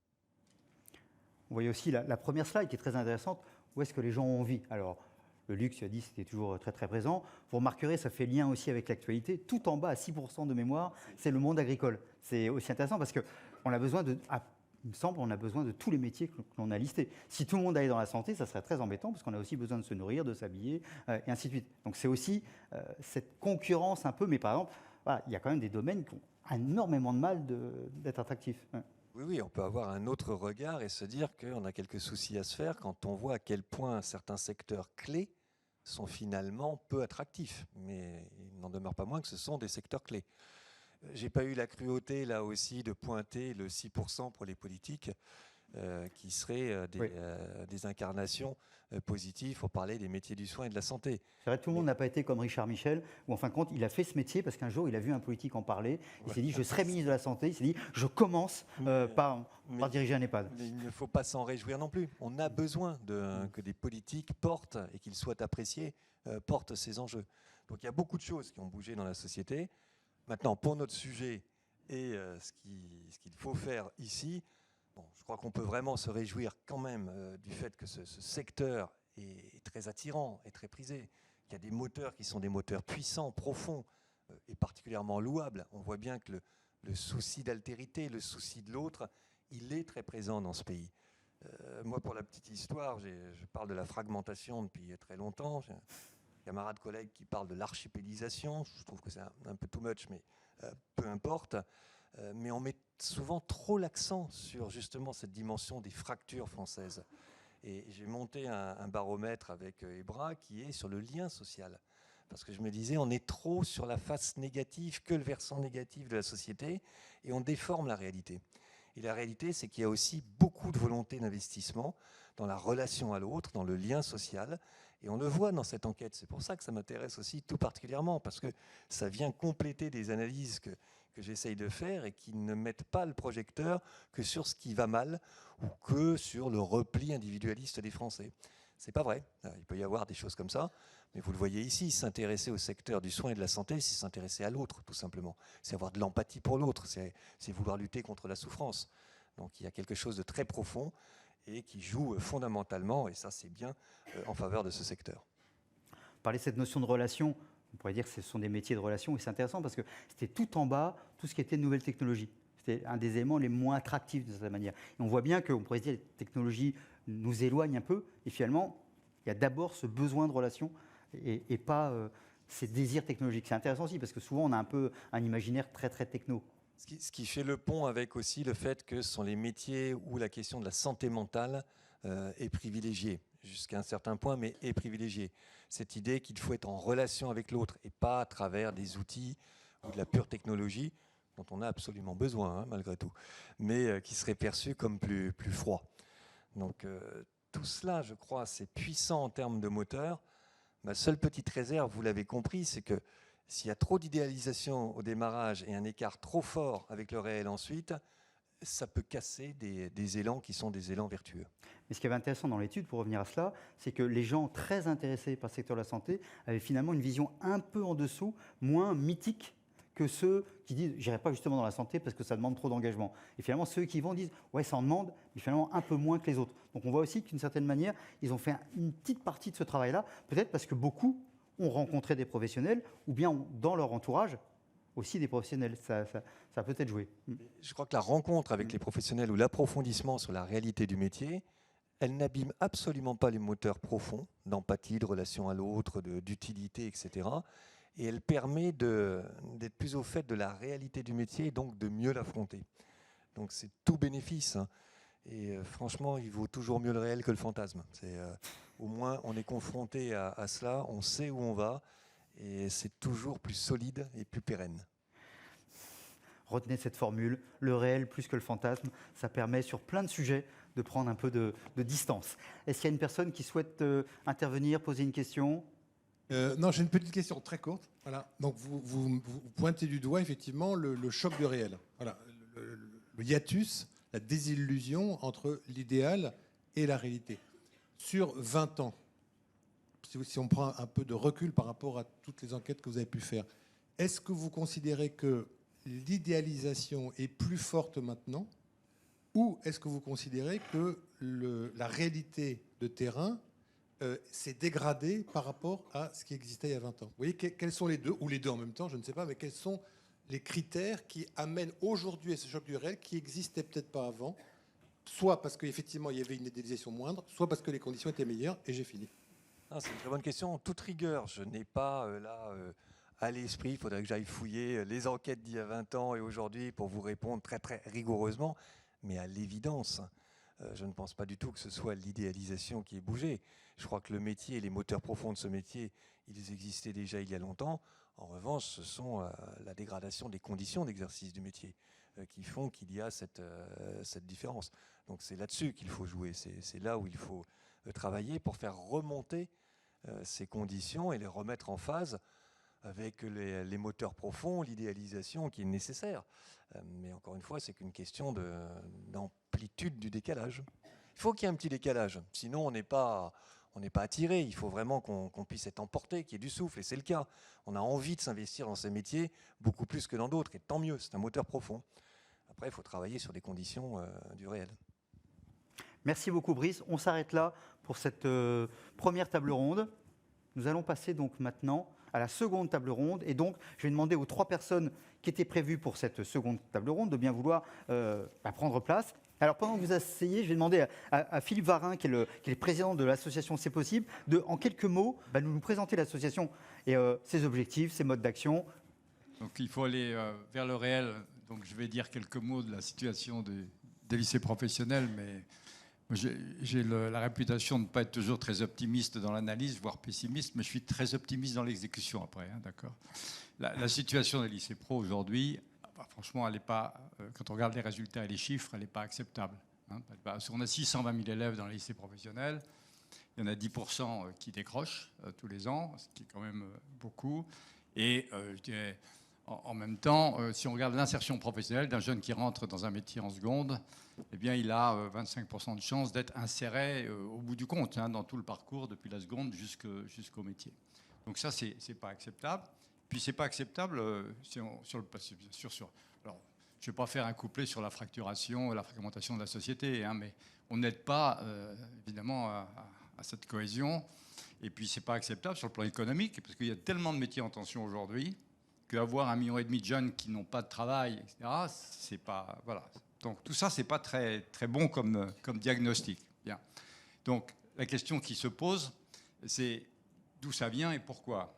Vous voyez aussi la première slide qui est très intéressante, où est-ce que les gens ont envie. Alors, le luxe, tu as dit, c'était toujours très très présent. Vous remarquerez, ça fait lien aussi avec l'actualité. Tout en bas, à 6% de mémoire, c'est le monde agricole. C'est aussi intéressant parce qu'on a besoin il me semble, on a besoin de tous les métiers que l'on a listés. Si tout le monde allait dans la santé, ça serait très embêtant parce qu'on a aussi besoin de se nourrir, de s'habiller, et ainsi de suite. Donc c'est aussi cette concurrence un peu, mais par exemple, voilà, il y a quand même des domaines qui ont énormément de mal d'être attractifs. Ouais. Oui, on peut avoir un autre regard et se dire qu'on a quelques soucis à se faire quand on voit à quel point certains secteurs clés sont finalement peu attractifs. Mais il n'en demeure pas moins que ce sont des secteurs clés. J'ai pas eu la cruauté, là aussi, de pointer le 6% pour les politiques. qui seraient des incarnations positives pour parler des métiers du soin et de la santé. C'est vrai, tout le monde n'a pas été comme Richard Michel, où en fin de compte, il a fait ce métier parce qu'un jour, il a vu un politique en parler. Il s'est dit, je serai ministre de la Santé. Il s'est dit, je commence par diriger un EHPAD. Mais il ne faut pas s'en réjouir non plus. On a besoin que des politiques portent, et qu'ils soient appréciés, portent ces enjeux. Donc il y a beaucoup de choses qui ont bougé dans la société. Maintenant, pour notre sujet et ce qu'il faut faire ici, je crois qu'on peut vraiment se réjouir quand même du fait que ce secteur est très attirant et très prisé. Il y a des moteurs qui sont des moteurs puissants, profonds et particulièrement louables. On voit bien que le souci d'altérité, le souci de l'autre, il est très présent dans ce pays. Moi, pour la petite histoire, je parle de la fragmentation depuis très longtemps. J'ai un camarade collègue qui parle de l'archipélisation. Je trouve que c'est un peu too much, mais peu importe. Mais on met souvent trop l'accent sur justement cette dimension des fractures françaises. Et j'ai monté un baromètre avec Ebra qui est sur le lien social. Parce que je me disais, on est trop sur la face négative, que le versant négatif de la société, et on déforme la réalité. Et la réalité, c'est qu'il y a aussi beaucoup de volonté d'investissement dans la relation à l'autre, dans le lien social. Et on le voit dans cette enquête. C'est pour ça que ça m'intéresse aussi tout particulièrement, parce que ça vient compléter des analyses que j'essaye de faire et qui ne mettent pas le projecteur que sur ce qui va mal ou que sur le repli individualiste des Français. C'est pas vrai. Il peut y avoir des choses comme ça, mais vous le voyez ici, s'intéresser au secteur du soin et de la santé, c'est s'intéresser à l'autre, tout simplement. C'est avoir de l'empathie pour l'autre, c'est vouloir lutter contre la souffrance. Donc il y a quelque chose de très profond et qui joue fondamentalement, et ça c'est bien, en faveur de ce secteur. Parler de cette notion de relation, on pourrait dire que ce sont des métiers de relation, et c'est intéressant parce que c'était tout en bas, tout ce qui était nouvelles technologies. C'était un des éléments les moins attractifs de cette manière. Et on voit bien qu'on pourrait se dire que les technologies nous éloignent un peu, et finalement, il y a d'abord ce besoin de relation et pas ces désirs technologiques. C'est intéressant aussi parce que souvent on a un peu un imaginaire très très techno. Ce qui fait le pont avec aussi le fait que ce sont les métiers où la question de la santé mentale est privilégiée, jusqu'à un certain point, mais est privilégiée. Cette idée qu'il faut être en relation avec l'autre et pas à travers des outils ou de la pure technologie, dont on a absolument besoin, malgré tout, mais qui serait perçu comme plus froid. Donc tout cela, je crois, c'est puissant en termes de moteur. Ma seule petite réserve, vous l'avez compris, c'est que s'il y a trop d'idéalisation au démarrage et un écart trop fort avec le réel ensuite, ça peut casser des élans qui sont des élans vertueux. Mais ce qui est intéressant dans l'étude, pour revenir à cela, c'est que les gens très intéressés par le secteur de la santé avaient finalement une vision un peu en dessous, moins mythique que ceux qui disent « j'irai pas justement dans la santé parce que ça demande trop d'engagement ». Et finalement, ceux qui vont disent « ouais, ça en demande, mais finalement un peu moins que les autres ». Donc on voit aussi qu'une certaine manière, ils ont fait une petite partie de ce travail-là, peut-être parce que beaucoup ont rencontré des professionnels ou bien ont, dans leur entourage, aussi des professionnels. Ça a peut-être joué. Je crois que la rencontre avec les professionnels ou l'approfondissement sur la réalité du métier, elle n'abîme absolument pas les moteurs profonds d'empathie, de relation à l'autre, d'utilité, etc. Et elle permet d'être plus au fait de la réalité du métier et donc de mieux l'affronter. Donc c'est tout bénéfice. Et franchement, il vaut toujours mieux le réel que le fantasme. Au moins, on est confronté à cela, on sait où on va, et c'est toujours plus solide et plus pérenne. Retenez cette formule, le réel plus que le fantasme, ça permet sur plein de sujets de prendre un peu de distance. Est-ce qu'il y a une personne qui souhaite intervenir, poser une question ? Non, j'ai une petite question très courte. Voilà. Donc vous pointez du doigt effectivement le choc de réel. Voilà. Le hiatus, la désillusion entre l'idéal et la réalité. Sur 20 ans, si on prend un peu de recul par rapport à toutes les enquêtes que vous avez pu faire, est-ce que vous considérez que l'idéalisation est plus forte maintenant, ou est-ce que vous considérez que la réalité de terrain s'est dégradée par rapport à ce qui existait il y a 20 ans? Vous voyez, quels sont les deux, ou les deux en même temps, je ne sais pas, mais quels sont les critères qui amènent aujourd'hui à ce choc du réel qui n'existait peut-être pas avant, soit parce qu'effectivement il y avait une idéalisation moindre, soit parce que les conditions étaient meilleures, et j'ai fini. C'est une très bonne question. En toute rigueur, je n'ai pas à l'esprit, il faudrait que j'aille fouiller les enquêtes d'il y a 20 ans et aujourd'hui pour vous répondre très très rigoureusement, mais à l'évidence, je ne pense pas du tout que ce soit l'idéalisation qui ait bougé. Je crois que le métier, les moteurs profonds de ce métier, ils existaient déjà il y a longtemps. En revanche, ce sont la dégradation des conditions d'exercice du métier. qui font qu'il y a cette différence. Donc c'est là-dessus qu'il faut jouer, c'est là où il faut travailler pour faire remonter ces conditions et les remettre en phase avec les moteurs profonds, l'idéalisation qui est nécessaire. Mais encore une fois, c'est qu'une question d'amplitude du décalage. Il faut qu'il y ait un petit décalage, sinon on n'est pas attiré. Il faut vraiment qu'on puisse être emporté, qu'il y ait du souffle, et c'est le cas. On a envie de s'investir dans ces métiers beaucoup plus que dans d'autres, et tant mieux, c'est un moteur profond. Après, il faut travailler sur les conditions du réel. Merci beaucoup Brice. On s'arrête là pour cette première table ronde. Nous allons passer donc maintenant à la seconde table ronde. Et donc, je vais demander aux 3 personnes qui étaient prévues pour cette seconde table ronde de bien vouloir prendre place. Alors, pendant que vous asseyez, je vais demander à Philippe Varin, qui est le président de l'association C'est Possible, de, en quelques mots, nous présenter l'association et ses objectifs, ses modes d'action. Donc, il faut aller vers le réel. Donc, je vais dire quelques mots de la situation des lycées professionnels, mais j'ai la réputation de ne pas être toujours très optimiste dans l'analyse, voire pessimiste, mais je suis très optimiste dans l'exécution après. D'accord. La situation des lycées pro aujourd'hui, franchement, elle n'est pas, quand on regarde les résultats et les chiffres, elle n'est pas acceptable. On a 620 000 élèves dans les lycées professionnels. Il y en a 10% qui décrochent tous les ans, ce qui est quand même beaucoup. Et je dirais, en même temps, si on regarde l'insertion professionnelle d'un jeune qui rentre dans un métier en seconde, eh bien, il a 25% de chances d'être inséré au bout du compte, dans tout le parcours, depuis la seconde jusqu'au métier. Donc ça, c'est pas acceptable. Puis c'est pas acceptable alors, je ne vais pas faire un couplet sur la fracturation et la fragmentation de la société, mais on n'aide pas, évidemment, à cette cohésion. Et puis c'est pas acceptable sur le plan économique, parce qu'il y a tellement de métiers en tension aujourd'hui qu'avoir 1,5 million de jeunes qui n'ont pas de travail, etc., c'est pas... Voilà. Donc tout ça, c'est pas très, très bon comme diagnostic. Bien. Donc la question qui se pose, c'est d'où ça vient et pourquoi.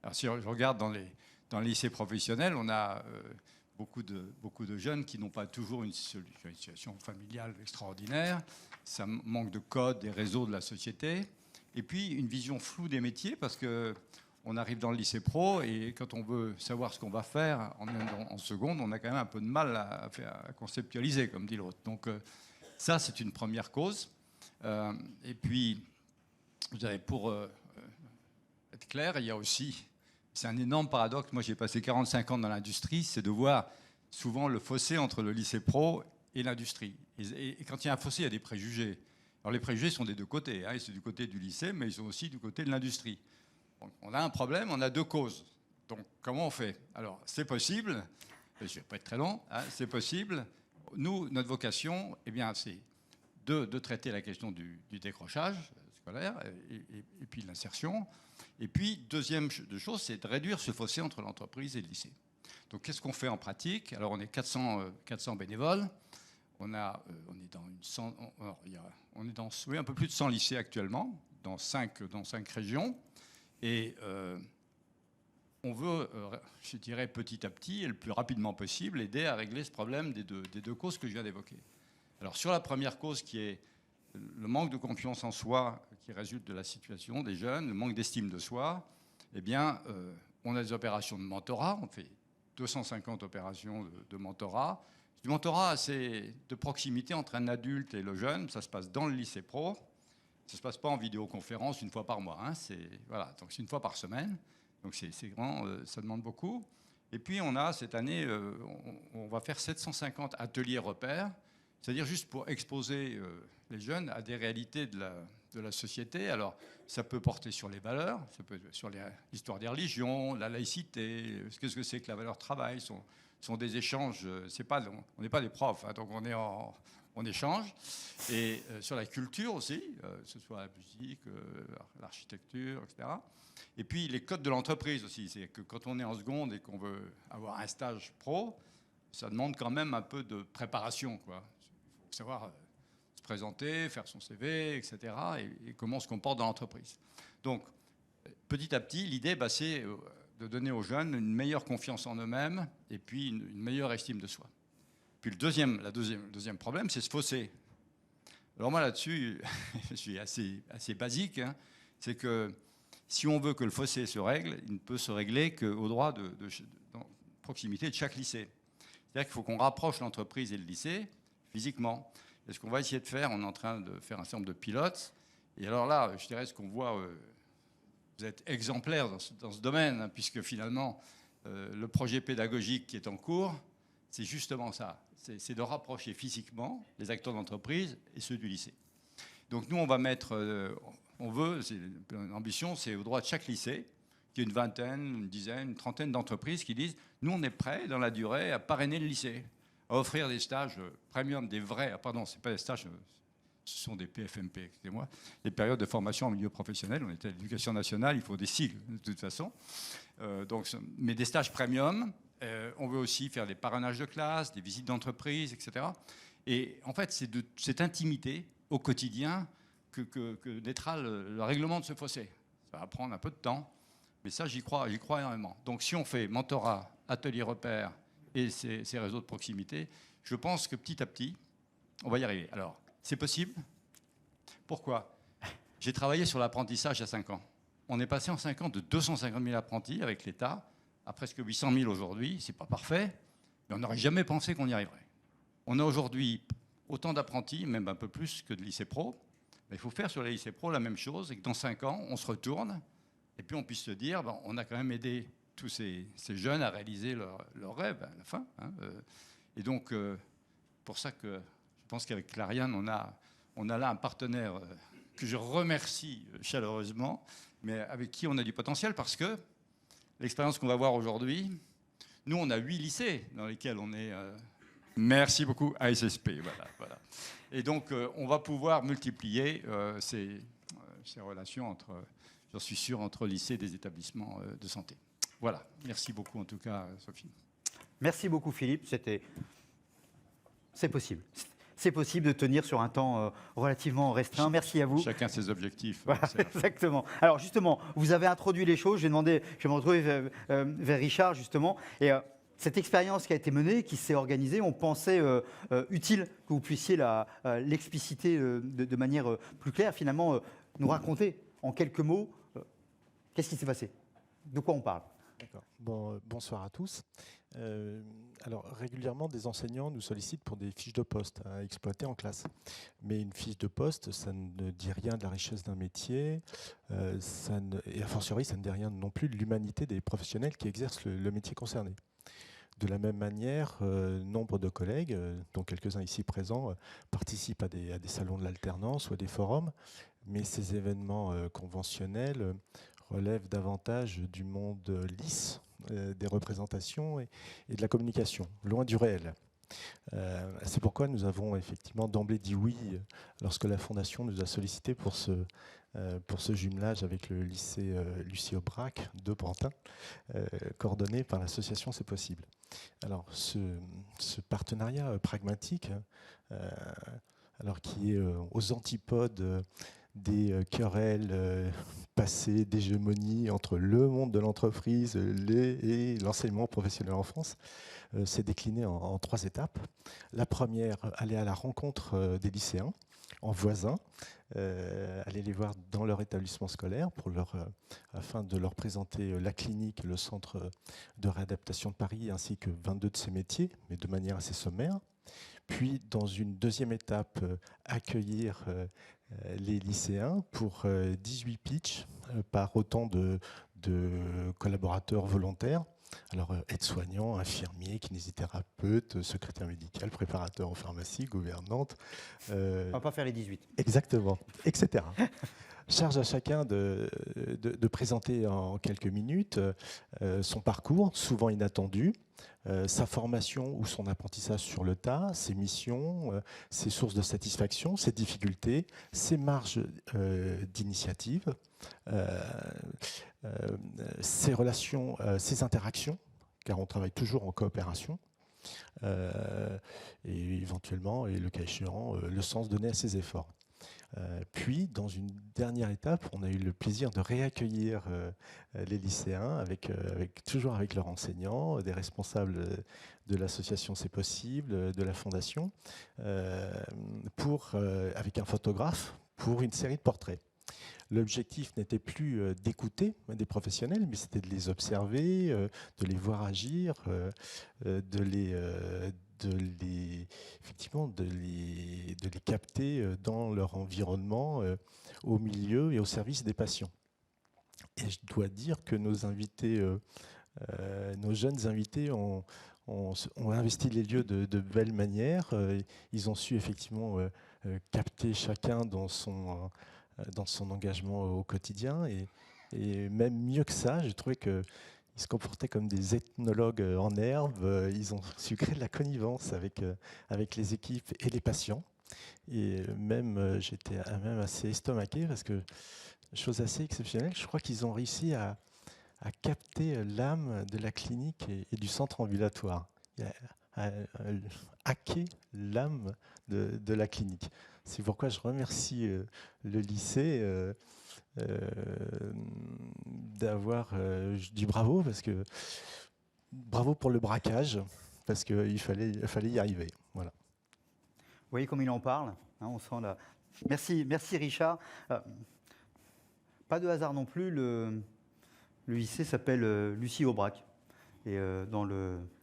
Alors si je regarde dans les lycées professionnels, on a beaucoup de jeunes qui n'ont pas toujours une situation familiale extraordinaire. Ça manque de code des réseaux de la société. Et puis une vision floue des métiers, parce que on arrive dans le lycée pro et quand on veut savoir ce qu'on va faire en seconde, on a quand même un peu de mal à conceptualiser, comme dit l'autre. Donc ça, c'est une première cause. Et puis, je dirais, pour être clair, il y a aussi, c'est un énorme paradoxe. Moi, j'ai passé 45 ans dans l'industrie, c'est de voir souvent le fossé entre le lycée pro et l'industrie. Et quand il y a un fossé, il y a des préjugés. Alors les préjugés sont des deux côtés. Ils sont du côté du lycée, mais ils sont aussi du côté de l'industrie. Donc, on a un problème, on a 2 causes. Donc, comment on fait? Alors, c'est possible, je ne vais pas être très long, c'est possible. Nous, notre vocation, eh bien, c'est de traiter la question du décrochage scolaire et puis de l'insertion. Et puis, deuxième chose, c'est de réduire ce fossé entre l'entreprise et le lycée. Donc, qu'est-ce qu'on fait en pratique? Alors, on est 400 bénévoles. On est dans un peu plus de 100 lycées actuellement, dans 5 régions. Et on veut, je dirais petit à petit et le plus rapidement possible, aider à régler ce problème des deux causes que je viens d'évoquer. Alors sur la première cause, qui est le manque de confiance en soi qui résulte de la situation des jeunes, le manque d'estime de soi, eh bien, on a des opérations de mentorat. On fait 250 opérations de mentorat. Du mentorat, c'est de proximité entre un adulte et le jeune. Ça se passe dans le lycée pro. Ça ne se passe pas en vidéoconférence une fois par mois. Voilà, donc c'est une fois par semaine. Donc c'est vraiment, ça demande beaucoup. Et puis on a cette année, on va faire 750 ateliers repères, c'est-à-dire juste pour exposer les jeunes à des réalités de la société. Alors ça peut porter sur les valeurs, ça peut sur l'histoire des religions, la laïcité, qu'est-ce que c'est que la valeur travail, sont des échanges. On n'est pas des profs, donc on échange. Et sur la culture aussi, que ce soit la musique, l'architecture, etc. Et puis les codes de l'entreprise aussi. C'est que quand on est en seconde et qu'on veut avoir un stage pro, ça demande quand même un peu de préparation, quoi. Il faut savoir se présenter, faire son CV, etc. Et comment on se comporte dans l'entreprise. Donc, petit à petit, l'idée, c'est de donner aux jeunes une meilleure confiance en eux-mêmes et puis une meilleure estime de soi. Puis le deuxième problème, c'est ce fossé. Alors moi là-dessus, je suis assez basique, c'est que si on veut que le fossé se règle, il ne peut se régler qu'au droit de proximité de chaque lycée. C'est-à-dire qu'il faut qu'on rapproche l'entreprise et le lycée physiquement. Et ce qu'on va essayer de faire, on est en train de faire un certain nombre de pilotes. Et alors là, je dirais ce qu'on voit, vous êtes exemplaire dans ce domaine, hein, puisque finalement, le projet pédagogique qui est en cours, c'est justement ça. C'est de rapprocher physiquement les acteurs d'entreprise et ceux du lycée. Donc nous, on va mettre, l'ambition, c'est au droit de chaque lycée, qu'il y ait une vingtaine, une dizaine, une trentaine d'entreprises qui disent, nous, on est prêts dans la durée à parrainer le lycée, à offrir des stages premium, des vrais, pardon, c'est pas des stages, ce sont des PFMP, excusez-moi, des périodes de formation en milieu professionnel. On était à l'éducation nationale, il faut des sigles de toute façon. Mais des stages premium, on veut aussi faire des parrainages de classe, des visites d'entreprise, etc. Et en fait, c'est de cette intimité au quotidien que naîtra le règlement de ce fossé. Ça va prendre un peu de temps, mais ça, j'y crois énormément. Donc si on fait mentorat, atelier repère et ces réseaux de proximité, je pense que petit à petit, on va y arriver. Alors, c'est possible. Pourquoi ? J'ai travaillé sur l'apprentissage il y a 5 ans. On est passé en 5 ans de 250 000 apprentis avec l'État à presque 800 000 aujourd'hui. C'est pas parfait, mais on n'aurait jamais pensé qu'on y arriverait. On a aujourd'hui autant d'apprentis, même un peu plus que de lycées pro. Mais il faut faire sur les lycées pro la même chose et que dans 5 ans, on se retourne et puis on puisse se dire, on a quand même aidé tous ces jeunes à réaliser leur rêve à la fin. Hein, et donc, pour ça que je pense qu'avec Clariane, on a là un partenaire que je remercie chaleureusement, mais avec qui on a du potentiel parce que l'expérience qu'on va voir aujourd'hui, nous, on a 8 lycées dans lesquels on est... merci beaucoup, ASSP. Voilà. Et donc, on va pouvoir multiplier ces relations entre, j'en suis sûr, entre lycées et des établissements de santé. Voilà. Merci beaucoup, en tout cas, Sophie. Merci beaucoup, Philippe. C'est possible. C'est possible de tenir sur un temps relativement restreint. Merci à vous. Chacun ses objectifs. Voilà, exactement. Alors justement, vous avez introduit les choses. Je vais me retrouver vers Richard justement. Et cette expérience qui a été menée, qui s'est organisée, on pensait utile que vous puissiez l'expliciter de manière plus claire. Finalement, nous raconter en quelques mots qu'est-ce qui s'est passé, de quoi on parle. D'accord. Bonsoir à tous. Alors, régulièrement, des enseignants nous sollicitent pour des fiches de poste à exploiter en classe. Mais une fiche de poste, ça ne dit rien de la richesse d'un métier, et a fortiori, ça ne dit rien non plus de l'humanité des professionnels qui exercent le métier concerné. De la même manière, nombre de collègues, dont quelques-uns ici présents, participent à des salons de l'alternance ou à des forums, mais ces événements conventionnels relèvent davantage du monde lisse, des représentations et de la communication, loin du réel. C'est pourquoi nous avons effectivement d'emblée dit oui lorsque la Fondation nous a sollicité pour ce jumelage avec le lycée Lucie Aubrac de Pantin, coordonné par l'association C'est Possible. Alors, ce partenariat pragmatique, alors qui est aux antipodes des querelles passées d'hégémonie entre le monde de l'entreprise et l'enseignement professionnel en France, s'est décliné en 3 étapes. La première, aller à la rencontre des lycéens, en voisins, aller les voir dans leur établissement scolaire afin de leur présenter la clinique, le centre de réadaptation de Paris, ainsi que 22 de ses métiers, mais de manière assez sommaire. Puis, dans une deuxième étape, accueillir les lycéens pour 18 pitchs par autant de collaborateurs volontaires. Alors, aides-soignants, infirmiers, kinésithérapeutes, secrétaire médical, préparateur en pharmacie, gouvernante. On ne va pas faire les 18. Exactement, etc. Charge à chacun de présenter en quelques minutes son parcours, souvent inattendu, sa formation ou son apprentissage sur le tas, ses missions, ses sources de satisfaction, ses difficultés, ses marges d'initiative, ses relations, ses interactions, car on travaille toujours en coopération, et éventuellement, et le cas échéant, le sens donné à ses efforts. Puis, dans une dernière étape, on a eu le plaisir de réaccueillir les lycéens, toujours avec leurs enseignants, des responsables de l'association C'est Possible, de la Fondation, avec un photographe, pour une série de portraits. L'objectif n'était plus d'écouter des professionnels, mais c'était de les observer, de les voir agir, effectivement, de les capter dans leur environnement, au milieu et au service des patients. Et je dois dire que nos jeunes invités ont investi les lieux de belle manière. Ils ont su effectivement capter chacun dans son engagement au quotidien. Et même mieux que ça, j'ai trouvé qu'ils se comportaient comme des ethnologues en herbe. Ils ont su créer de la connivence avec les équipes et les patients. Et même, j'étais même assez estomaqué parce que, chose assez exceptionnelle, je crois qu'ils ont réussi à capter l'âme de la clinique et du centre ambulatoire, à hacker l'âme de la clinique. C'est pourquoi je remercie le lycée d'avoir, je dis bravo, bravo pour le braquage, parce qu'il fallait y arriver. Voilà. Vous voyez comme il en parle, hein, on sent la... Merci Richard. Pas de hasard non plus, le lycée s'appelle Lucie Aubrac. Et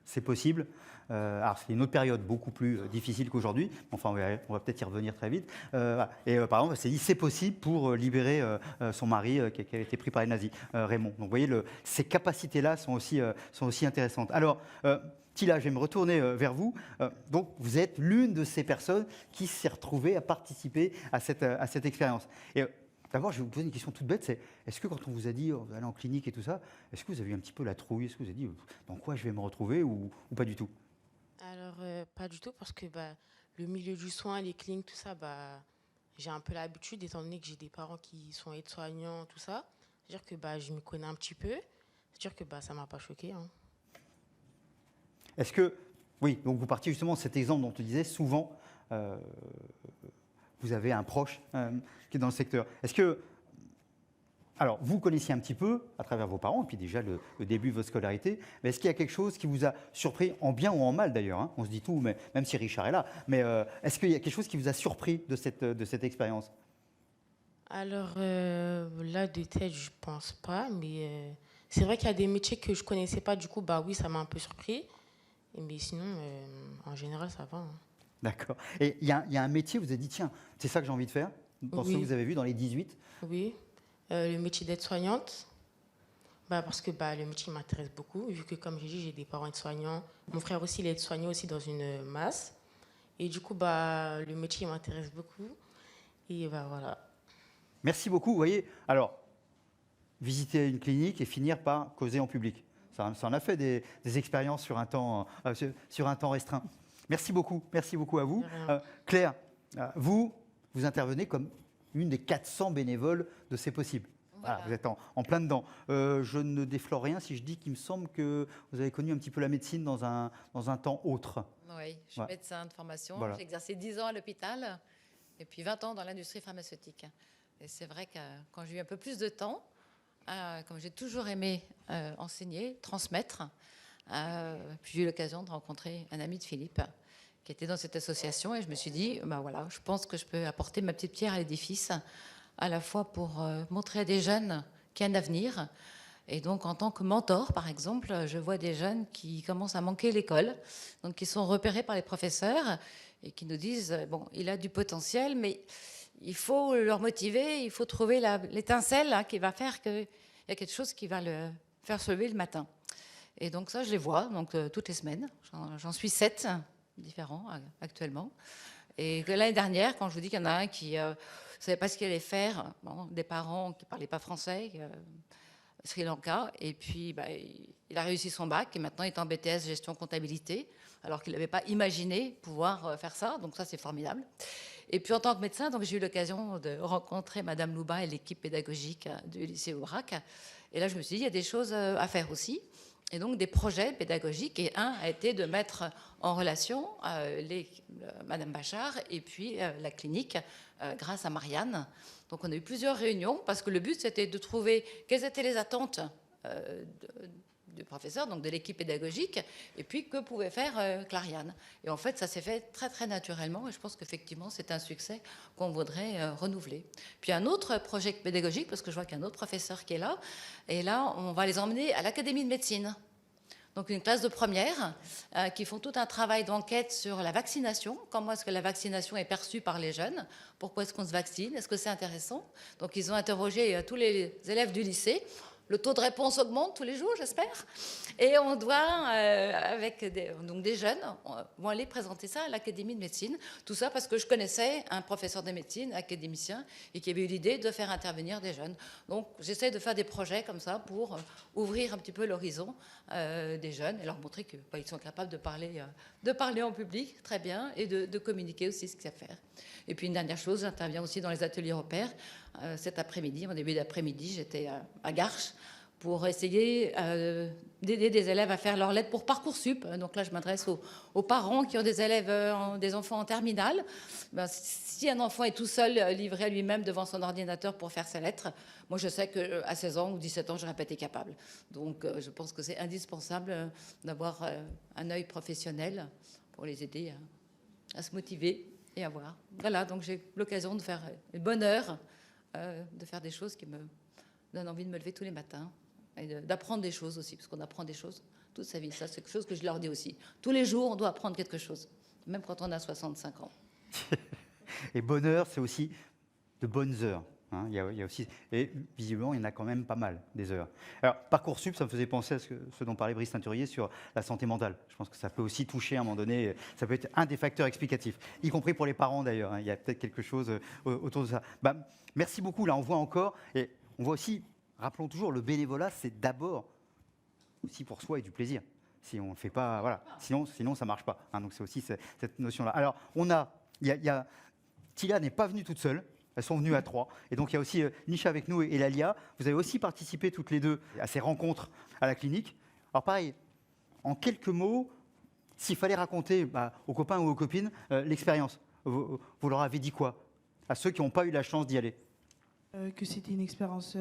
c'est possible. Alors c'est une autre période beaucoup plus difficile qu'aujourd'hui. Enfin, on va peut-être y revenir très vite. Et par exemple, c'est possible pour libérer son mari qui avait été pris par les nazis, Raymond. Donc vous voyez, ces capacités-là sont aussi intéressantes. Alors, Tila, je vais me retourner vers vous. Donc vous êtes l'une de ces personnes qui s'est retrouvée à participer à cette expérience. Et d'abord, je vais vous poser une question toute bête, est-ce que quand on vous a dit on va aller en clinique et tout ça, est-ce que vous avez eu un petit peu la trouille? Est-ce que vous avez dit dans quoi je vais me retrouver ou pas du tout? Alors, pas du tout, parce que le milieu du soin, les cliniques, tout ça, j'ai un peu l'habitude, étant donné que j'ai des parents qui sont aides-soignants, tout ça. C'est-à-dire que je me connais un petit peu. C'est-à-dire que ça ne m'a pas choquée. Hein. Est-ce que, oui, donc vous partiez justement de cet exemple dont tu disais, souvent, vous avez un proche qui est dans le secteur. Est-ce que, alors, vous connaissiez un petit peu à travers vos parents, et puis déjà le début de votre scolarité, mais est-ce qu'il y a quelque chose qui vous a surpris, en bien ou en mal d'ailleurs, hein, on se dit tout, mais, même si Richard est là, mais est-ce qu'il y a quelque chose qui vous a surpris de cette expérience? Alors, là, de tête, je pense pas, mais c'est vrai qu'il y a des métiers que je connaissais pas, du coup, oui, ça m'a un peu surpris, mais sinon, en général, ça va. Hein. D'accord. Et il y a un métier, vous avez dit, tiens, c'est ça que j'ai envie de faire, dans ce que vous avez vu dans les 18? Oui, le métier d'aide-soignante, parce que le métier m'intéresse beaucoup, vu que, comme j'ai dit, j'ai des parents aides-soignants. Mon frère aussi, il est aide-soignant aussi dans une masse. Et du coup, le métier m'intéresse beaucoup. Et voilà. Merci beaucoup. Vous voyez, alors, visiter une clinique et finir par causer en public. Ça en a fait des expériences sur un temps restreint. Merci beaucoup à vous. Claire, vous intervenez comme une des 400 bénévoles de C'est Possible. Voilà. Vous êtes en plein dedans. Je ne déflore rien si je dis qu'il me semble que vous avez connu un petit peu la médecine dans un temps autre. Oui, je suis médecin de formation. Voilà. J'ai exercé 10 ans à l'hôpital et puis 20 ans dans l'industrie pharmaceutique. Et c'est vrai que quand j'ai eu un peu plus de temps, comme j'ai toujours aimé enseigner, transmettre, puis j'ai eu l'occasion de rencontrer un ami de Philippe qui était dans cette association et je me suis dit, voilà, je pense que je peux apporter ma petite pierre à l'édifice, à la fois pour montrer à des jeunes qu'il y a un avenir. Et donc, en tant que mentor, par exemple, je vois des jeunes qui commencent à manquer l'école, donc qui sont repérés par les professeurs et qui nous disent, bon, il a du potentiel, mais il faut le motiver, il faut trouver l'étincelle qui va faire qu'il y a quelque chose qui va le faire se lever le matin. Et donc ça, je les vois toutes les semaines. J'en suis 7 différents actuellement. Et l'année dernière, quand je vous dis qu'il y en a un qui ne savait pas ce qu'il allait faire, des parents qui ne parlaient pas français, Sri Lanka, et puis il a réussi son bac, et maintenant il est en BTS gestion comptabilité, alors qu'il n'avait pas imaginé pouvoir faire ça, donc ça c'est formidable. Et puis en tant que médecin, j'ai eu l'occasion de rencontrer Madame Louba et l'équipe pédagogique du lycée Aubrac, et là je me suis dit, il y a des choses à faire aussi, et donc des projets pédagogiques, et un a été de mettre en relation Madame Bachar et puis la clinique grâce à Marianne. Donc on a eu plusieurs réunions parce que le but c'était de trouver quelles étaient les attentes du professeur, donc de l'équipe pédagogique, et puis que pouvait faire Clariane. Et en fait, ça s'est fait très très naturellement, et je pense qu'effectivement, c'est un succès qu'on voudrait renouveler. Puis un autre projet pédagogique, parce que je vois qu'il y a un autre professeur qui est là, et là, on va les emmener à l'Académie de médecine. Donc une classe de première qui font tout un travail d'enquête sur la vaccination. Comment est-ce que la vaccination est perçue par les jeunes? Pourquoi est-ce qu'on se vaccine? Est-ce que c'est intéressant? Donc ils ont interrogé tous les élèves du lycée. Le taux de réponse augmente tous les jours, j'espère. Et on doit, avec des jeunes, vont aller présenter ça à l'Académie de médecine. Tout ça parce que je connaissais un professeur de médecine, académicien, et qui avait eu l'idée de faire intervenir des jeunes. Donc j'essaie de faire des projets comme ça pour ouvrir un petit peu l'horizon des jeunes et leur montrer qu'ils sont capables de parler en public très bien et de communiquer aussi ce qu'ils savent faire. Et puis une dernière chose, j'interviens aussi dans les ateliers repères. Cet après-midi, en début d'après-midi, j'étais à Garches pour essayer d'aider des élèves à faire leur lettre pour Parcoursup. Donc là, je m'adresse aux parents qui ont des élèves, des enfants en terminale. Ben, si un enfant est tout seul, livré à lui-même devant son ordinateur pour faire sa lettre, moi, je sais qu'à 16 ans ou 17 ans, je n'aurais pas été capable. Donc, je pense que c'est indispensable d'avoir un œil professionnel pour les aider à se motiver et à voir. Voilà, donc j'ai l'occasion de faire le bonheur de faire des choses qui me donnent envie de me lever tous les matins et d'apprendre des choses aussi, parce qu'on apprend des choses toute sa vie. Ça, c'est quelque chose que je leur dis aussi. Tous les jours, on doit apprendre quelque chose, même quand on a 65 ans. Et bonheur, c'est aussi de bonnes heures. Hein. Il y a aussi, et visiblement, il y en a quand même pas mal, des heures. Alors, Parcoursup, ça me faisait penser à ce dont parlait Brice Teinturier sur la santé mentale. Je pense que ça peut aussi toucher à un moment donné, ça peut être un des facteurs explicatifs, y compris pour les parents d'ailleurs. Hein. Il y a peut-être quelque chose autour de ça. Bah, merci beaucoup, là on voit encore, et on voit aussi, rappelons toujours, le bénévolat, c'est d'abord aussi pour soi et du plaisir. Si on ne le fait pas, voilà, sinon ça ne marche pas. Hein. Donc c'est aussi cette notion-là. Alors, Tila n'est pas venue toute seule. Elles sont venues à 3. Et donc, il y a aussi Nisha avec nous et Lalia. Vous avez aussi participé toutes les deux à ces rencontres à la clinique. Alors, pareil, en quelques mots, s'il fallait raconter aux copains ou aux copines l'expérience, vous leur avez dit quoi à ceux qui n'ont pas eu la chance d'y aller? Que c'était une expérience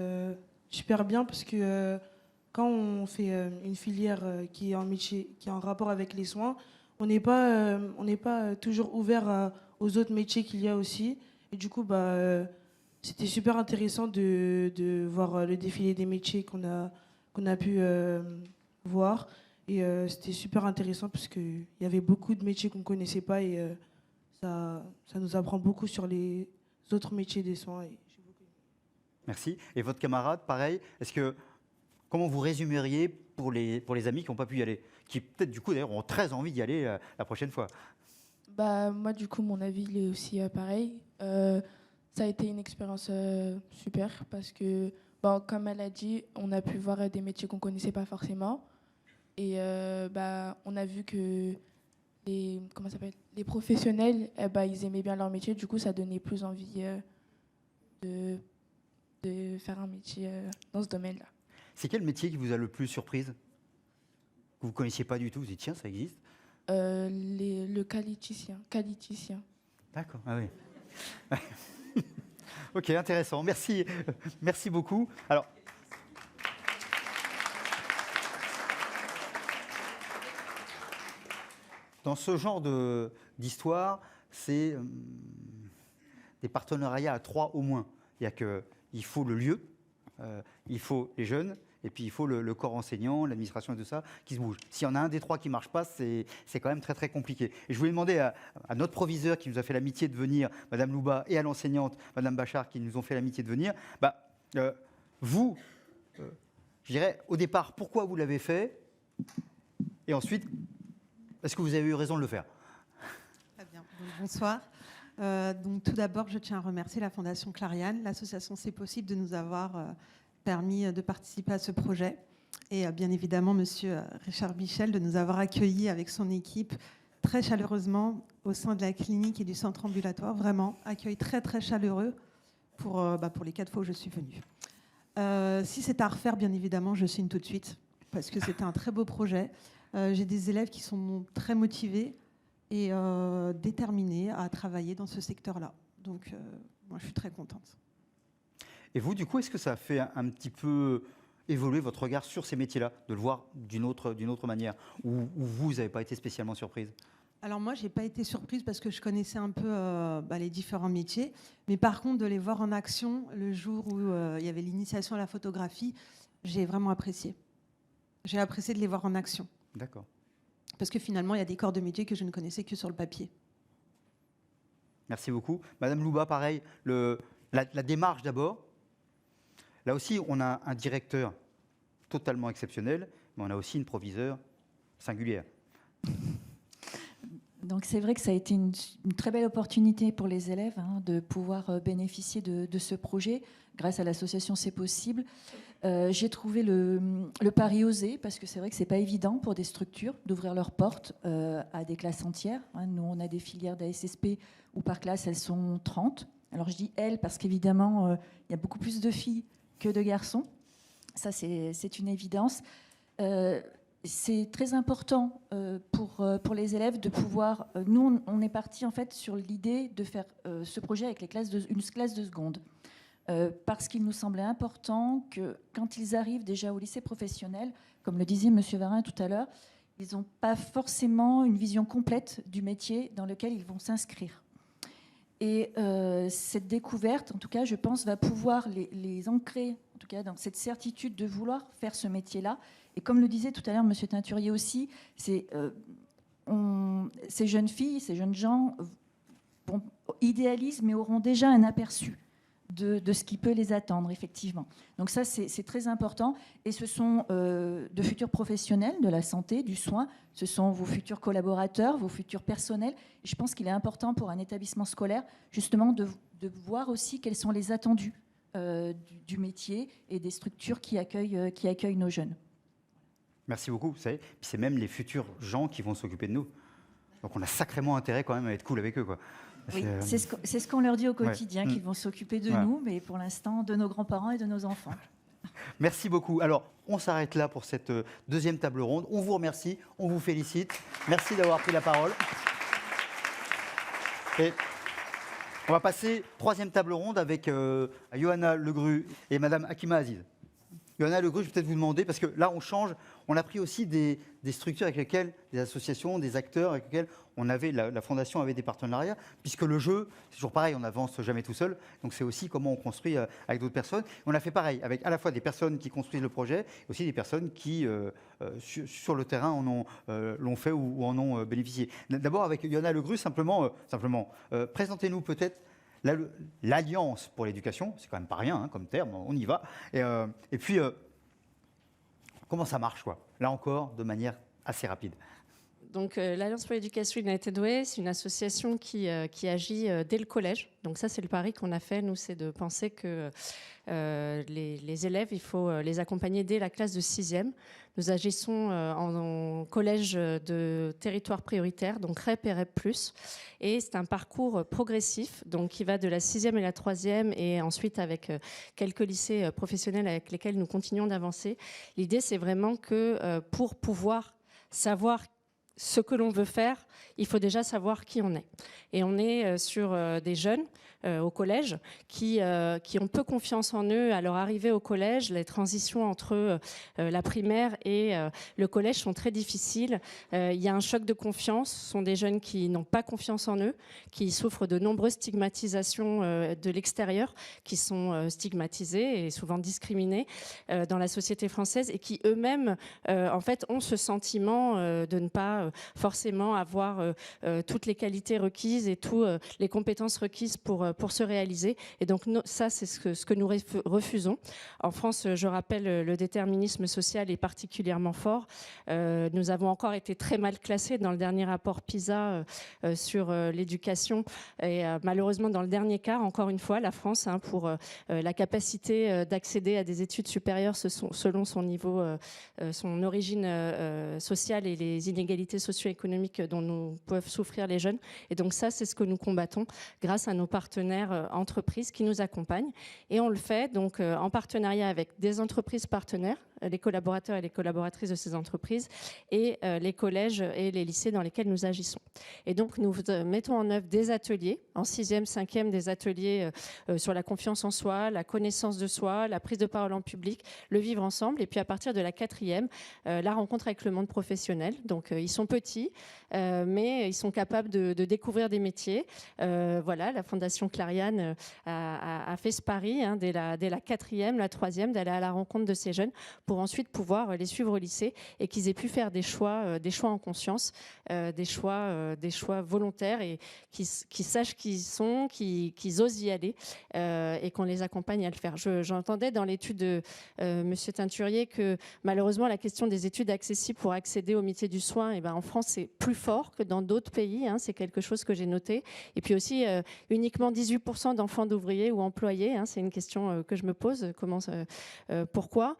super bien parce que quand on fait une filière qui est en rapport avec les soins, on n'est pas toujours ouvert aux autres métiers qu'il y a aussi. Et du coup, c'était super intéressant de voir le défilé des métiers qu'on a pu voir. Et c'était super intéressant parce qu'il y avait beaucoup de métiers qu'on ne connaissait pas et ça nous apprend beaucoup sur les autres métiers des soins. Merci. Et votre camarade, pareil, comment vous résumeriez pour les amis qui n'ont pas pu y aller, qui peut-être du coup d'ailleurs ont très envie d'y aller la prochaine fois? Moi, du coup, mon avis il est aussi pareil. Ça a été une expérience super parce que, comme elle a dit, on a pu voir des métiers qu'on ne connaissait pas forcément. Et on a vu que les professionnels, ils aimaient bien leur métier. Du coup, ça donnait plus envie de faire un métier dans ce domaine-là. C'est quel métier qui vous a le plus surprise? Que vous ne connaissiez pas du tout? Vous dites, tiens, ça existe? Le qualiticien. D'accord, ah oui. Ok, intéressant. Merci beaucoup. Alors, dans ce genre d'histoire, c'est des partenariats à 3 au moins. Il faut le lieu, il faut les jeunes, et puis il faut le corps enseignant, l'administration et tout ça qui se bouge. S'il y en a un des 3 qui ne marche pas, c'est quand même très très compliqué. Et je voulais demander à notre proviseur qui nous a fait l'amitié de venir, Madame Louba, et à l'enseignante, Madame Bachar, qui nous ont fait l'amitié de venir, vous, je dirais au départ, pourquoi vous l'avez fait? Et ensuite, est-ce que vous avez eu raison de le faire? Très bien. Bonsoir. Donc, tout d'abord, je tiens à remercier la Fondation Clariane, l'association C'est Possible, de nous avoir permis de participer à ce projet. Et bien évidemment, Monsieur Richard Michel, de nous avoir accueillis avec son équipe très chaleureusement au sein de la clinique et du centre ambulatoire. Vraiment, accueil très, très chaleureux pour les 4 fois où je suis venue. Si c'est à refaire, bien évidemment, je signe tout de suite parce que c'était un très beau projet. J'ai des élèves qui sont très motivés et déterminés à travailler dans ce secteur-là. Donc, moi, je suis très contente. Et vous, du coup, est-ce que ça a fait un petit peu évoluer votre regard sur ces métiers-là, de le voir d'une autre manière, ou vous n'avez pas été spécialement surprise? Alors moi, je n'ai pas été surprise parce que je connaissais un peu les différents métiers. Mais par contre, de les voir en action le jour où il y avait l'initiation à la photographie, j'ai vraiment apprécié. J'ai apprécié de les voir en action. D'accord. Parce que finalement, il y a des corps de métier que je ne connaissais que sur le papier. Merci beaucoup. Madame Louba, pareil, la démarche d'abord. Là aussi, on a un directeur totalement exceptionnel, mais on a aussi une proviseure singulière. Donc c'est vrai que ça a été une très belle opportunité pour les élèves de pouvoir bénéficier de ce projet. Grâce à l'association C'est Possible, j'ai trouvé le pari osé, parce que c'est vrai que c'est pas évident pour des structures d'ouvrir leurs portes à des classes entières. Nous, on a des filières d'ASSP où par classe, elles sont 30. Alors je dis elles parce qu'évidemment, il y a beaucoup plus de filles que de garçons. Ça, c'est une évidence. C'est très important pour les élèves de pouvoir... nous, on est parti en fait sur l'idée de faire ce projet avec une classe de seconde. Parce qu'il nous semblait important que quand ils arrivent déjà au lycée professionnel, comme le disait M. Varin tout à l'heure, ils n'ont pas forcément une vision complète du métier dans lequel ils vont s'inscrire. Et cette découverte, en tout cas, je pense, va pouvoir les ancrer, en tout cas, dans cette certitude de vouloir faire ce métier-là. Et comme le disait tout à l'heure M. Teinturier aussi, ces jeunes filles, ces jeunes gens idéalisent, mais auront déjà un aperçu de ce qui peut les attendre, effectivement. Donc ça, c'est très important. Et ce sont de futurs professionnels de la santé, du soin. Ce sont vos futurs collaborateurs, vos futurs personnels. Et je pense qu'il est important pour un établissement scolaire, justement, de voir aussi quels sont les attendus du métier et des structures qui accueillent nos jeunes. Merci beaucoup. Vous savez, c'est même les futurs gens qui vont s'occuper de nous. Donc on a sacrément intérêt quand même à être cool avec eux, quoi. Oui, c'est ce qu'on leur dit au quotidien, qu'ils vont s'occuper de nous, mais pour l'instant, de nos grands-parents et de nos enfants. Merci beaucoup. Alors, on s'arrête là pour cette deuxième table ronde. On vous remercie, on vous félicite. Merci d'avoir pris la parole. Et on va passer troisième table ronde avec Johanna Legru et Madame Hakima Aziz. Johanna Legru, je vais peut-être vous demander, parce que là, on change. On a pris aussi des structures avec lesquelles, des associations, des acteurs avec lesquels la Fondation avait des partenariats, puisque le jeu, c'est toujours pareil, on n'avance jamais tout seul. Donc c'est aussi comment on construit avec d'autres personnes. On a fait pareil, avec à la fois des personnes qui construisent le projet, et aussi des personnes qui, sur le terrain, l'ont fait ou en ont bénéficié. D'abord, avec Johanna Legru, simplement présentez-nous peut-être l'Alliance pour l'éducation. C'est quand même pas rien comme terme, on y va. Et puis... comment ça marche, quoi? Là encore, de manière assez rapide. Donc, l'Alliance pour l'éducation United Way, c'est une association qui agit dès le collège. Donc ça, c'est le pari qu'on a fait, nous, c'est de penser que les élèves, il faut les accompagner dès la classe de 6e. Nous agissons en collège de territoire prioritaire, donc REP et REP+. Et c'est un parcours progressif, donc qui va de la 6e et la 3e, et ensuite avec quelques lycées professionnels avec lesquels nous continuons d'avancer. L'idée, c'est vraiment que pour pouvoir savoir ce que l'on veut faire, il faut déjà savoir qui on est. Et on est sur des jeunes au collège qui ont peu confiance en eux à leur arrivée au collège. Les transitions entre la primaire et le collège sont très difficiles. Il y a un choc de confiance. Ce sont des jeunes qui n'ont pas confiance en eux, qui souffrent de nombreuses stigmatisations de l'extérieur, qui sont stigmatisés et souvent discriminés dans la société française et qui eux-mêmes en fait, ont ce sentiment de ne pas forcément avoir toutes les qualités requises et toutes les compétences requises pour se réaliser. Et donc ça, c'est ce que nous refusons. En France, je rappelle, le déterminisme social est particulièrement fort. Nous avons encore été très mal classés dans le dernier rapport PISA sur l'éducation. Et malheureusement, dans le dernier cas, encore une fois, la France, pour la capacité d'accéder à des études supérieures selon son niveau, son origine sociale et les inégalités inégalités socio-économiques dont nous peuvent souffrir les jeunes. Et donc ça, c'est ce que nous combattons grâce à nos partenaires entreprises qui nous accompagnent. Et on le fait donc en partenariat avec des entreprises partenaires, les collaborateurs et les collaboratrices de ces entreprises, et les collèges et les lycées dans lesquels nous agissons. Et donc, nous mettons en œuvre des ateliers, en 6e, 5e, des ateliers sur la confiance en soi, la connaissance de soi, la prise de parole en public, le vivre ensemble. Et puis, à partir de la 4e, la rencontre avec le monde professionnel. Donc, ils sont petits, mais ils sont capables de découvrir des métiers. Voilà, la Fondation Clariane a fait ce pari dès la 4e, la 3e, d'aller à la rencontre de ces jeunes pour ensuite pouvoir les suivre au lycée et qu'ils aient pu faire des choix en conscience, des choix volontaires et qu'ils sachent qui ils sont, qu'ils osent y aller et qu'on les accompagne à le faire. J'entendais dans l'étude de Monsieur Teinturier que malheureusement la question des études accessibles pour accéder au métier du soin, en France c'est plus fort que dans d'autres pays, c'est quelque chose que j'ai noté. Et puis aussi uniquement 18% d'enfants d'ouvriers ou employés, c'est une question que je me pose, pourquoi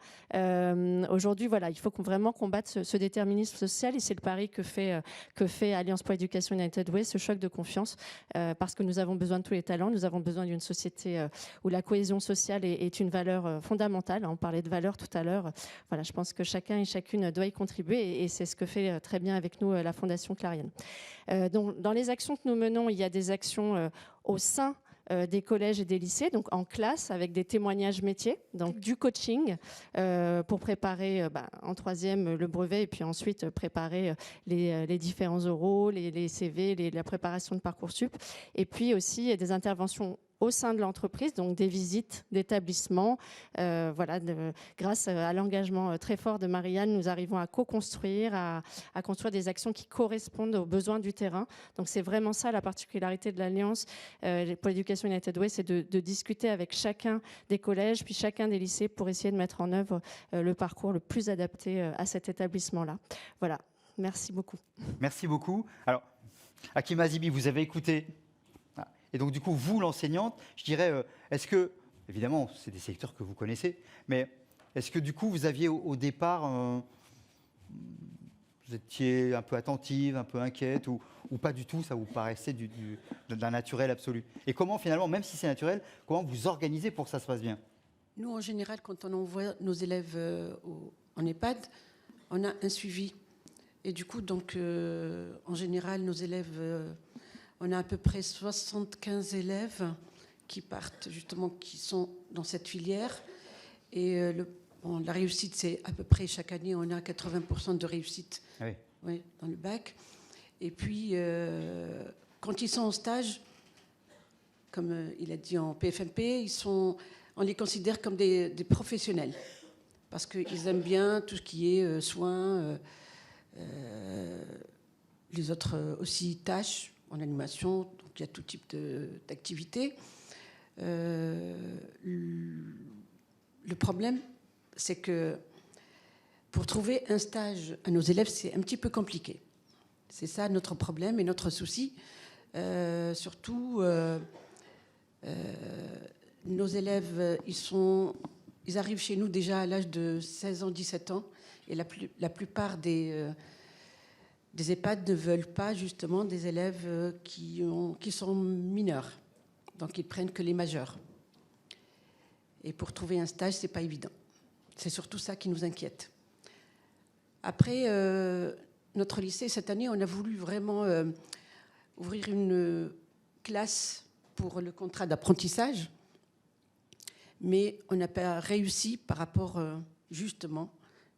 aujourd'hui, voilà, il faut vraiment combattre ce déterminisme social et c'est le pari que fait Alliance pour l'éducation United Way, ce choc de confiance, parce que nous avons besoin de tous les talents, nous avons besoin d'une société où la cohésion sociale est une valeur fondamentale. On parlait de valeur tout à l'heure. Voilà, je pense que chacun et chacune doit y contribuer et c'est ce que fait très bien avec nous la Fondation Clariane. Donc, dans les actions que nous menons, il y a des actions au sein des collèges et des lycées, donc en classe avec des témoignages métiers, donc du coaching pour préparer en 3e le brevet et puis ensuite préparer les différents oraux, les CV, la préparation de Parcoursup, et puis aussi des interventions au sein de l'entreprise, donc des visites d'établissements. Voilà, grâce à l'engagement très fort de Marianne, nous arrivons à co-construire, à construire des actions qui correspondent aux besoins du terrain. Donc c'est vraiment ça la particularité de l'Alliance pour l'éducation United Way, c'est de discuter avec chacun des collèges, puis chacun des lycées pour essayer de mettre en œuvre le parcours le plus adapté à cet établissement-là. Voilà, merci beaucoup. Merci beaucoup. Alors, Hakim Azibi, vous avez écouté. Et donc, du coup, vous, l'enseignante, je dirais, est-ce que, évidemment, c'est des secteurs que vous connaissez, mais est-ce que, du coup, vous aviez au départ, vous étiez un peu attentive, un peu inquiète, ou pas du tout, ça vous paraissait d'un naturel absolu? Et comment, finalement, même si c'est naturel, comment vous organisez pour que ça se passe bien? Nous, en général, quand on envoie nos élèves en EHPAD, on a un suivi. Et du coup, donc, en général, nos élèves... on a à peu près 75 élèves qui partent justement, qui sont dans cette filière. Et la réussite, c'est à peu près chaque année, on a 80% de réussite dans le bac. Et puis, quand ils sont en stage, comme il a dit en PFMP, on les considère comme des professionnels. Parce qu'ils aiment bien tout ce qui est soins, les autres aussi tâches. En animation, donc il y a tout type d'activités. Le problème, c'est que pour trouver un stage à nos élèves, c'est un petit peu compliqué. C'est ça notre problème et notre souci. Surtout, nos élèves, ils arrivent chez nous déjà à l'âge de 16 ans, 17 ans, et la plupart des EHPAD ne veulent pas justement des élèves qui sont mineurs. Donc ils prennent que les majeurs. Et pour trouver un stage, ce n'est pas évident. C'est surtout ça qui nous inquiète. Après, notre lycée, cette année, on a voulu vraiment ouvrir une classe pour le contrat d'apprentissage. Mais on n'a pas réussi par rapport, justement,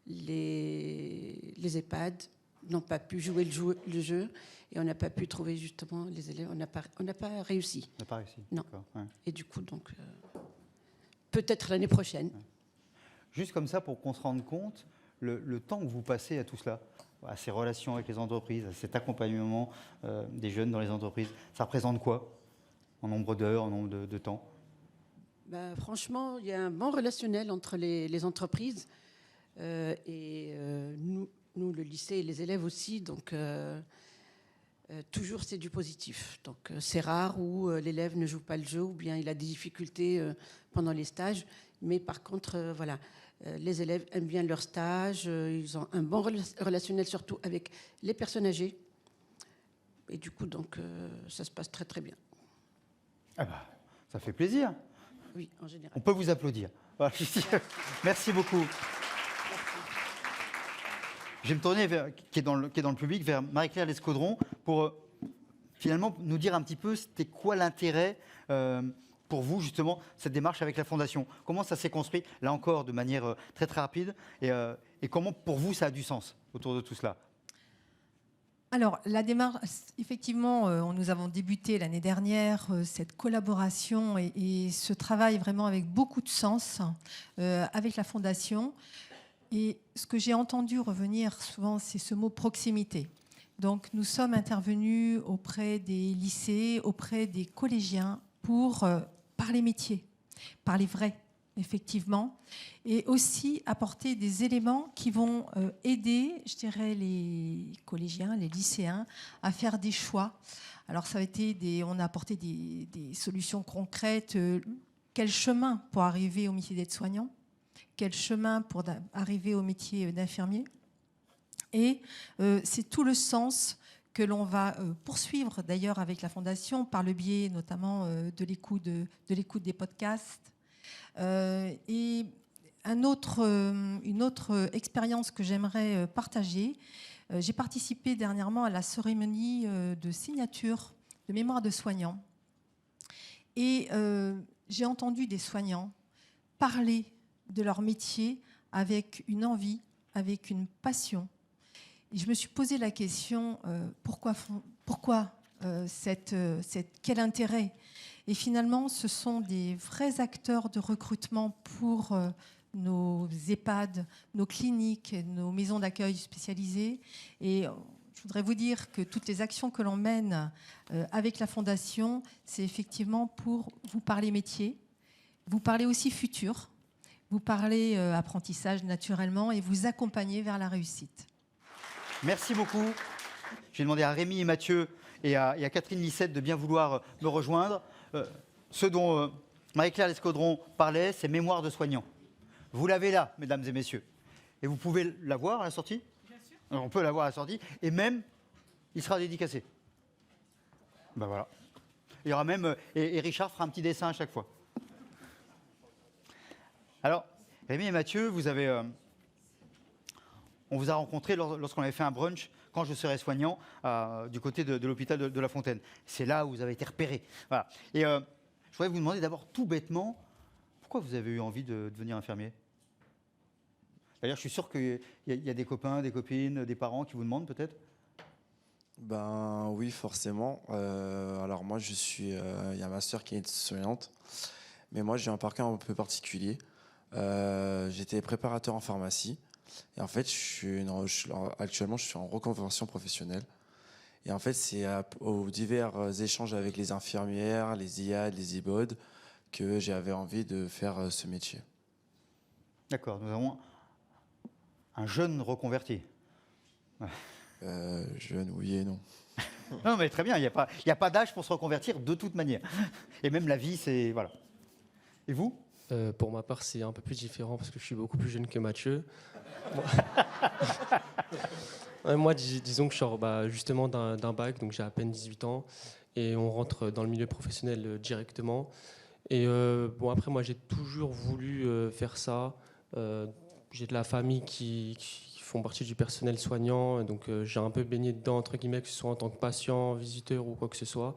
les EHPAD n'ont pas pu jouer le jeu et on n'a pas pu trouver justement les élèves. On n'a pas réussi. On n'a pas réussi. Non. Ouais. Et du coup, donc, peut-être l'année prochaine. Ouais. Juste comme ça, pour qu'on se rende compte, le temps que vous passez à tout cela, à ces relations avec les entreprises, à cet accompagnement des jeunes dans les entreprises, ça représente quoi en nombre d'heures, en nombre de temps? Franchement, il y a un bon relationnel entre les entreprises et nous, le lycée et les élèves aussi, donc toujours c'est du positif. Donc c'est rare où l'élève ne joue pas le jeu ou bien il a des difficultés pendant les stages, Mais par contre, voilà, les élèves aiment bien leur stage, ils ont un bon relationnel, surtout avec les personnes âgées. Et du coup, donc, ça se passe très, très bien. Ah bah, ça fait plaisir. Oui, en général. On peut vous applaudir. Voilà. Merci beaucoup. Je vais me tourner, qui est dans le public, vers Marie-Claire Lescaudron pour finalement nous dire un petit peu c'était quoi l'intérêt pour vous, justement, cette démarche avec la Fondation. Comment ça s'est construit, là encore, de manière très très rapide, et comment, pour vous, ça a du sens autour de tout cela? Alors, la démarche, effectivement, nous avons débuté l'année dernière cette collaboration et ce travail vraiment avec beaucoup de sens avec la Fondation. Et ce que j'ai entendu revenir souvent, c'est ce mot proximité. Donc, nous sommes intervenus auprès des lycées, auprès des collégiens pour parler métiers, parler vrai, effectivement, et aussi apporter des éléments qui vont aider, je dirais, les collégiens, les lycéens à faire des choix. Alors, ça a été on a apporté des solutions concrètes. Quel chemin pour arriver au métier d'aide-soignant? Quel chemin pour arriver au métier d'infirmier? Et c'est tout le sens que l'on va poursuivre d'ailleurs avec la Fondation par le biais notamment de l'écoute des podcasts. Et une autre expérience que j'aimerais partager, j'ai participé dernièrement à la cérémonie de signature de mémoire de soignants. Et j'ai entendu des soignants parler de leur métier avec une envie, avec une passion. Et je me suis posé la question, pourquoi quel intérêt? Et finalement, ce sont des vrais acteurs de recrutement pour nos EHPAD, nos cliniques, nos maisons d'accueil spécialisées. Et je voudrais vous dire que toutes les actions que l'on mène avec la Fondation, c'est effectivement pour vous parler métier, vous parler aussi futur, vous parler apprentissage naturellement et vous accompagner vers la réussite. Merci beaucoup. J'ai demandé à Rémi et Mathieu et à Catherine Lissette de bien vouloir me rejoindre. Ce dont Marie-Claire Lescaudron parlait, c'est mémoire de soignants. Vous l'avez là, mesdames et messieurs. Et vous pouvez la voir à la sortie? Bien sûr. On peut la voir à la sortie. Et même, il sera dédicacé. Ben voilà. Il y aura même... Et Richard fera un petit dessin à chaque fois. Alors, Rémi et Mathieu, on vous a rencontré lorsqu'on avait fait un brunch quand je serai soignant du côté de l'hôpital de La Fontaine. C'est là où vous avez été repérés. Voilà. Et je voudrais vous demander d'abord tout bêtement, pourquoi vous avez eu envie de devenir infirmier? D'ailleurs, je suis sûr qu'il y a des copains, des copines, des parents qui vous demandent peut-être. Ben oui, forcément. Alors moi, il y a ma sœur qui est soignante, mais moi j'ai un parcours un peu particulier. J'étais préparateur en pharmacie. Et en fait, actuellement, je suis en reconversion professionnelle. Et en fait, c'est aux divers échanges avec les infirmières, les IAD, les IBOD, que j'avais envie de faire ce métier. D'accord, nous avons un jeune reconverti. Jeune, oui et non. Non, mais très bien, il n'y a pas d'âge pour se reconvertir de toute manière. Et même la vie, c'est... Voilà. Et vous? Pour ma part, c'est un peu plus différent parce que je suis beaucoup plus jeune que Mathieu. Moi, disons que je sors justement d'un bac, donc j'ai à peine 18 ans, et on rentre dans le milieu professionnel directement. Et après, moi, j'ai toujours voulu faire ça. J'ai de la famille qui font partie du personnel soignant, donc j'ai un peu baigné dedans, entre guillemets, que ce soit en tant que patient, visiteur ou quoi que ce soit.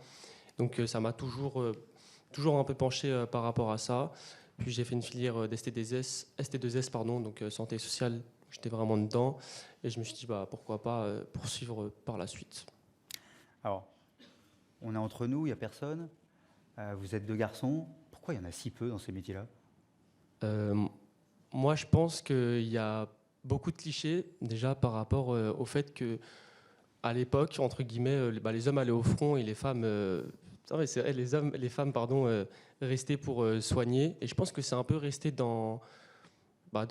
Donc ça m'a toujours un peu penché par rapport à ça. Puis j'ai fait une filière ST2S, donc santé sociale, j'étais vraiment dedans. Et je me suis dit, pourquoi pas poursuivre par la suite. Alors, on est entre nous, il n'y a personne. Vous êtes deux garçons. Pourquoi il y en a si peu dans ces métiers-là? Moi, je pense qu'il y a beaucoup de clichés, déjà par rapport au fait qu'à l'époque, entre guillemets, les hommes allaient au front et les femmes... les femmes restaient pour soigner. Et je pense que c'est un peu resté dans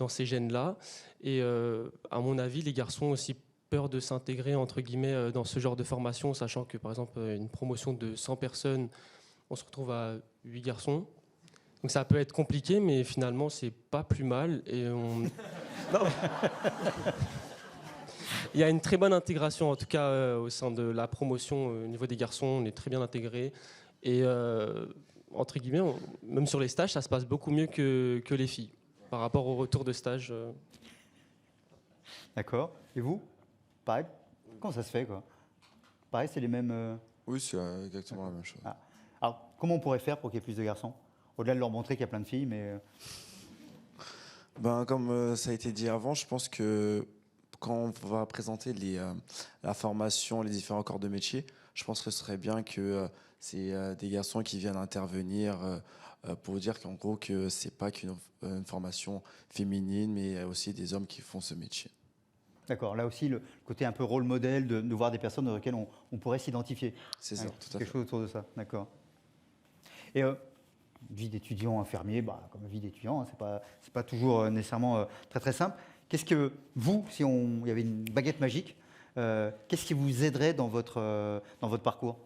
ces gènes-là. Et à mon avis, les garçons ont aussi peur de s'intégrer, entre guillemets, dans ce genre de formation, sachant que, par exemple, une promotion de 100 personnes, on se retrouve à 8 garçons. Donc ça peut être compliqué, mais finalement, c'est pas plus mal. Et non, il y a une très bonne intégration, en tout cas au sein de la promotion. Au niveau des garçons, on est très bien intégrés. Et entre guillemets, même sur les stages, ça se passe beaucoup mieux que les filles par rapport au retour de stage. D'accord. Et vous? Pareil? Comment ça se fait, quoi? Pareil, c'est les mêmes... Oui, c'est exactement la même chose. Ah. Alors, comment on pourrait faire pour qu'il y ait plus de garçons? Au-delà de leur montrer qu'il y a plein de filles, mais... Comme ça a été dit avant, je pense que quand on va présenter la formation, les différents corps de métier, je pense que ce serait bien que c'est des garçons qui viennent intervenir pour dire qu'en gros que c'est pas qu'une formation féminine, mais aussi des hommes qui font ce métier. D'accord, là aussi, le côté un peu rôle modèle de voir des personnes dans lesquelles on pourrait s'identifier. C'est ça, tout à fait. Quelque chose autour de ça, d'accord. Et vie d'étudiant infirmier, comme vie d'étudiant, hein, c'est pas toujours nécessairement très très simple. Qu'est-ce que vous, si il y avait une baguette magique, qu'est-ce qui vous aiderait dans votre parcours?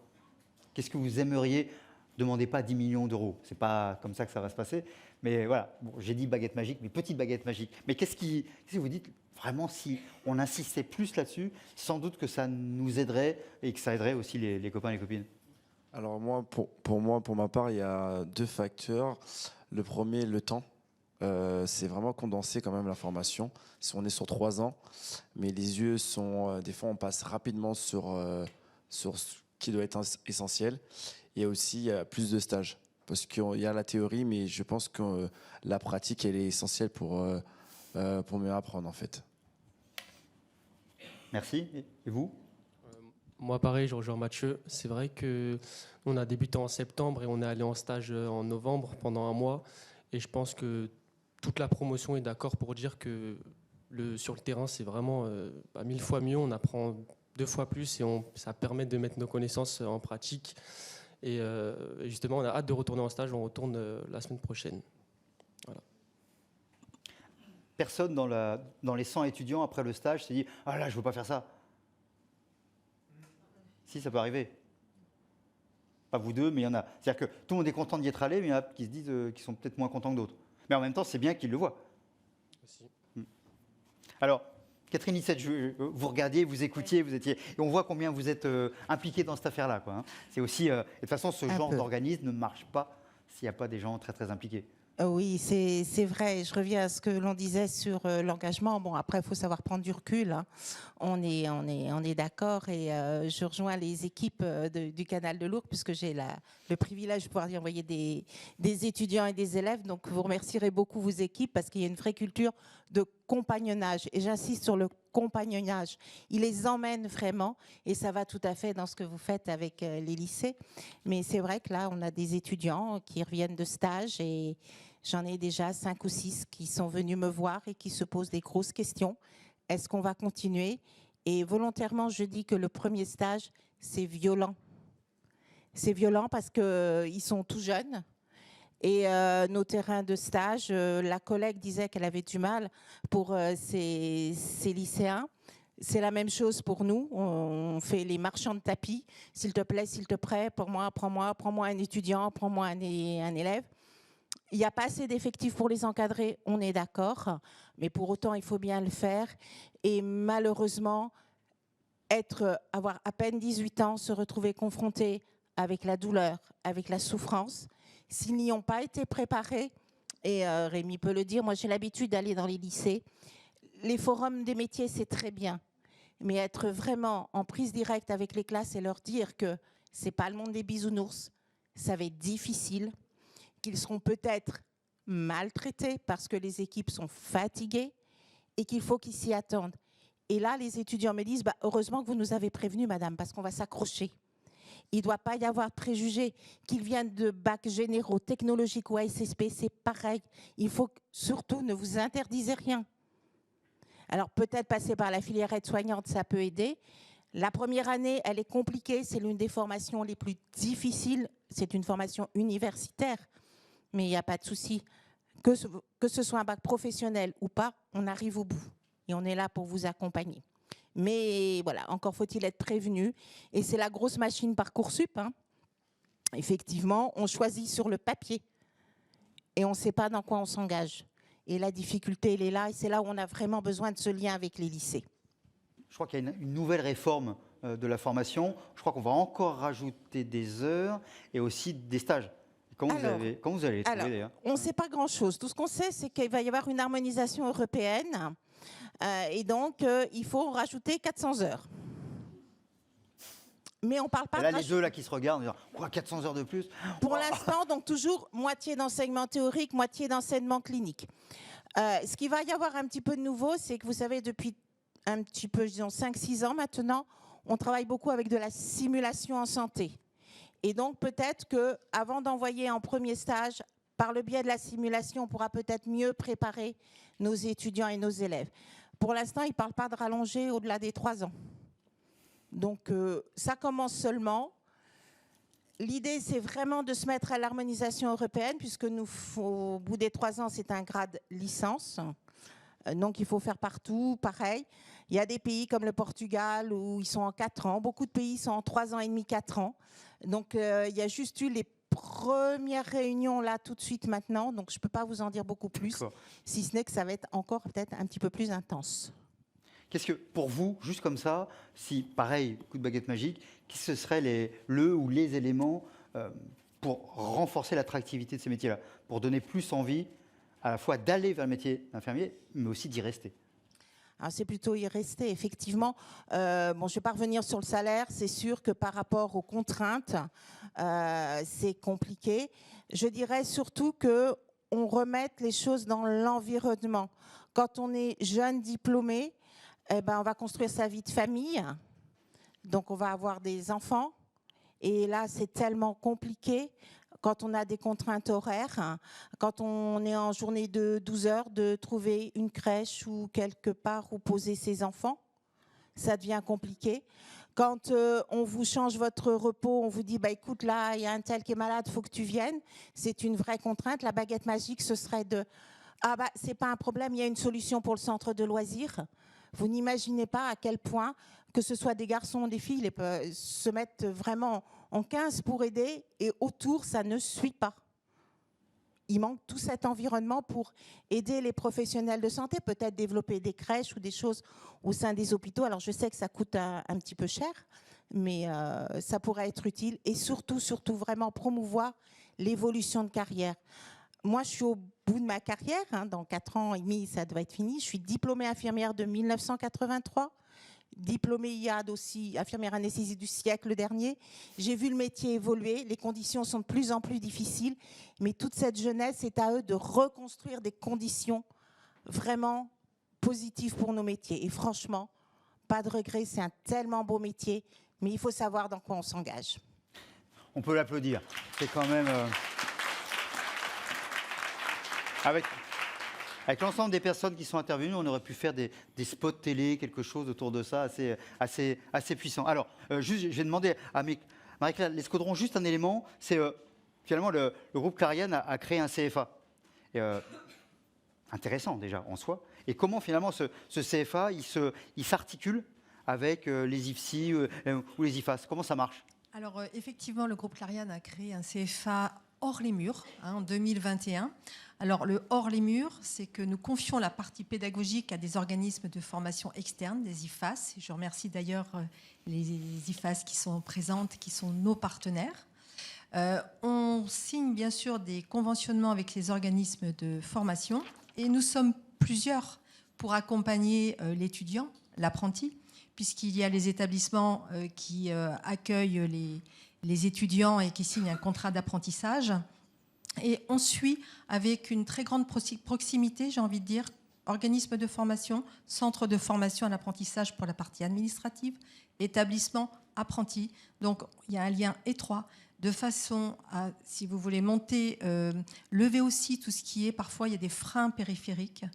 Qu'est-ce que vous aimeriez? Demandez pas 10 millions d'euros, c'est pas comme ça que ça va se passer. Mais voilà, bon, j'ai dit baguette magique, mais petite baguette magique. Mais qu'est-ce que vous dites vraiment, si on insistait plus là-dessus, sans doute que ça nous aiderait et que ça aiderait aussi les copains et les copines? Alors moi, pour ma part, il y a 2 facteurs. Le premier, le temps. C'est vraiment condensé quand même la formation. Si on est sur 3 ans, mais les yeux sont... des fois, on passe rapidement sur ce qui doit être essentiel. Et aussi, il y a plus de stages. Parce qu'il y a la théorie, mais je pense que la pratique, elle est essentielle pour mieux apprendre, en fait. Merci. Et vous? Moi, pareil, je rejoins Mathieu. C'est vrai qu'on a débuté en septembre et on est allé en stage en novembre pendant 1 mois. Et je pense que toute la promotion est d'accord pour dire que sur le terrain, c'est vraiment 1000 fois mieux. On apprend 2 fois plus et ça permet de mettre nos connaissances en pratique. Et justement, on a hâte de retourner en stage. On retourne la semaine prochaine. Voilà. Personne dans les 100 étudiants après le stage s'est dit « Ah là, je ne veux pas faire ça ». Si, ça peut arriver. Pas vous deux, mais il y en a. C'est-à-dire que tout le monde est content d'y être allé, mais il y en a qui se disent qu'ils sont peut-être moins contents que d'autres. Mais en même temps, c'est bien qu'ils le voient. Aussi. Alors, Catherine Lissette, vous regardiez, vous écoutiez, vous étiez... Et on voit combien vous êtes impliqués dans cette affaire-là, quoi, hein. C'est aussi... de toute façon, ce genre d'organisme ne marche pas s'il n'y a pas des gens très, très impliqués. Oui, c'est vrai. Je reviens à ce que l'on disait sur l'engagement. Bon, après, il faut savoir prendre du recul, hein. On est d'accord. Et je rejoins les équipes du Canal de l'Ourcq, puisque j'ai le privilège de pouvoir y envoyer des étudiants et des élèves. Donc, vous remercierez beaucoup vos équipes, parce qu'il y a une vraie culture de compagnonnage. Et j'insiste sur le compagnonnage. Il les emmène vraiment, et ça va tout à fait dans ce que vous faites avec les lycées. Mais c'est vrai que là, on a des étudiants qui reviennent de stage, et j'en ai déjà 5 ou 6 qui sont venus me voir et qui se posent des grosses questions. Est-ce qu'on va continuer? Et volontairement, je dis que le premier stage, c'est violent. C'est violent parce qu'ils sont tout jeunes. Et nos terrains de stage, la collègue disait qu'elle avait du mal pour ces lycéens. C'est la même chose pour nous. On fait les marchands de tapis. S'il te plaît, s'il te plaît, prends-moi un étudiant, prends-moi un élève. Il n'y a pas assez d'effectifs pour les encadrer, on est d'accord. Mais pour autant, il faut bien le faire. Et malheureusement, avoir à peine 18 ans, se retrouver confronté avec la douleur, avec la souffrance, s'ils n'y ont pas été préparés, et Rémi peut le dire, moi j'ai l'habitude d'aller dans les lycées, les forums des métiers c'est très bien, mais être vraiment en prise directe avec les classes et leur dire que c'est pas le monde des bisounours, ça va être difficile, qu'ils seront peut-être maltraités parce que les équipes sont fatiguées et qu'il faut qu'ils s'y attendent. Et là, les étudiants me disent, heureusement que vous nous avez prévenus, madame, parce qu'on va s'accrocher. Il ne doit pas y avoir de préjugés. Qu'ils viennent de bacs généraux, technologiques ou ASSP, c'est pareil. Il faut surtout ne vous interdisez rien. Alors peut-être passer par la filière aide-soignante, ça peut aider. La première année, elle est compliquée. C'est l'une des formations les plus difficiles. C'est une formation universitaire. Mais il n'y a pas de souci. Que ce soit un bac professionnel ou pas, on arrive au bout. Et on est là pour vous accompagner. Mais voilà, encore faut-il être prévenu. Et c'est la grosse machine Parcoursup, hein. Effectivement, on choisit sur le papier et on ne sait pas dans quoi on s'engage. Et la difficulté, elle est là, et c'est là où on a vraiment besoin de ce lien avec les lycées. Je crois qu'il y a une nouvelle réforme de la formation. Je crois qu'on va encore rajouter des heures et aussi des stages. Comment vous allez les trouver d'ailleurs? On ne sait pas grand-chose. Tout ce qu'on sait, c'est qu'il va y avoir une harmonisation européenne. Et donc, il faut rajouter 400 heures. Mais on ne parle pas et là, les deux là, qui se regardent, disent, quoi, 400 heures de plus? Pour l'instant, donc toujours moitié d'enseignement théorique, moitié d'enseignement clinique. Ce qui va y avoir un petit peu de nouveau, c'est que vous savez, depuis un petit peu, disons 5-6 ans maintenant, on travaille beaucoup avec de la simulation en santé. Et donc peut-être qu'avant d'envoyer en premier stage, par le biais de la simulation, on pourra peut-être mieux préparer nos étudiants et nos élèves. Pour l'instant, ils ne parlent pas de rallonger au-delà des 3 ans. Donc ça commence seulement. L'idée, c'est vraiment de se mettre à l'harmonisation européenne, puisque au bout des 3 ans, c'est un grade licence. Donc il faut faire partout pareil. Il y a des pays comme le Portugal où ils sont en 4 ans. Beaucoup de pays sont en 3 ans et demi, 4 ans. Donc il y a juste eu les premières réunions là tout de suite maintenant. Donc je ne peux pas vous en dire beaucoup plus, si ce n'est que ça va être encore peut-être un petit peu plus intense. Qu'est-ce que, pour vous, juste comme ça, si, pareil, coup de baguette magique, qu'est-ce que seraient le ou les éléments pour renforcer l'attractivité de ces métiers-là, pour donner plus envie à la fois d'aller vers le métier d'infirmier, mais aussi d'y rester? C'est plutôt y rester, effectivement. Je ne vais pas revenir sur le salaire. C'est sûr que par rapport aux contraintes, c'est compliqué. Je dirais surtout qu'on remette les choses dans l'environnement. Quand on est jeune diplômé, on va construire sa vie de famille. Donc, on va avoir des enfants. Et là, c'est tellement compliqué quand on a des contraintes horaires, quand on est en journée de 12 heures, de trouver une crèche ou quelque part où poser ses enfants. Ça devient compliqué. Quand on vous change votre repos, on vous dit, écoute, là, il y a un tel qui est malade, il faut que tu viennes. C'est une vraie contrainte. La baguette magique, ce serait de, c'est pas un problème, il y a une solution pour le centre de loisirs. Vous n'imaginez pas à quel point, que ce soit des garçons ou des filles, se mettent vraiment en 15 pour aider et autour, ça ne suit pas. Il manque tout cet environnement pour aider les professionnels de santé, peut-être développer des crèches ou des choses au sein des hôpitaux. Alors, je sais que ça coûte un petit peu cher, mais ça pourrait être utile et surtout vraiment promouvoir l'évolution de carrière. Moi, je suis au bout de ma carrière, dans 4 ans et demi, ça doit être fini. Je suis diplômée infirmière de 1983, diplômée IAD aussi, infirmière anesthésiste du siècle dernier. J'ai vu le métier évoluer, les conditions sont de plus en plus difficiles, mais toute cette jeunesse, c'est à eux de reconstruire des conditions vraiment positives pour nos métiers. Et franchement, pas de regret, c'est un tellement beau métier, mais il faut savoir dans quoi on s'engage. On peut l'applaudir, c'est quand même... Avec l'ensemble des personnes qui sont intervenues, on aurait pu faire des spots télé, quelque chose autour de ça, assez puissant. Alors, juste, je vais demander à Marie-Claire Lescaudron juste un élément. C'est finalement le groupe Clariane a créé un CFA. Intéressant déjà en soi. Et comment finalement ce CFA, il s'articule avec les IFSI ou les IFAS? Comment ça marche? Alors effectivement, le groupe Clariane a créé un CFA hors les murs en 2021. Alors le hors les murs, c'est que nous confions la partie pédagogique à des organismes de formation externes, des IFAS. Je remercie d'ailleurs les IFAS qui sont présentes, qui sont nos partenaires. On signe bien sûr des conventionnements avec les organismes de formation et nous sommes plusieurs pour accompagner l'étudiant, l'apprenti, puisqu'il y a les établissements qui accueillent les étudiants et qui signent un contrat d'apprentissage. Et on suit avec une très grande proximité, j'ai envie de dire, organismes de formation, centre de formation à l'apprentissage pour la partie administrative, établissement, apprenti. Donc il y a un lien étroit de façon à, si vous voulez, lever aussi tout ce qui est, parfois il y a des freins périphériques.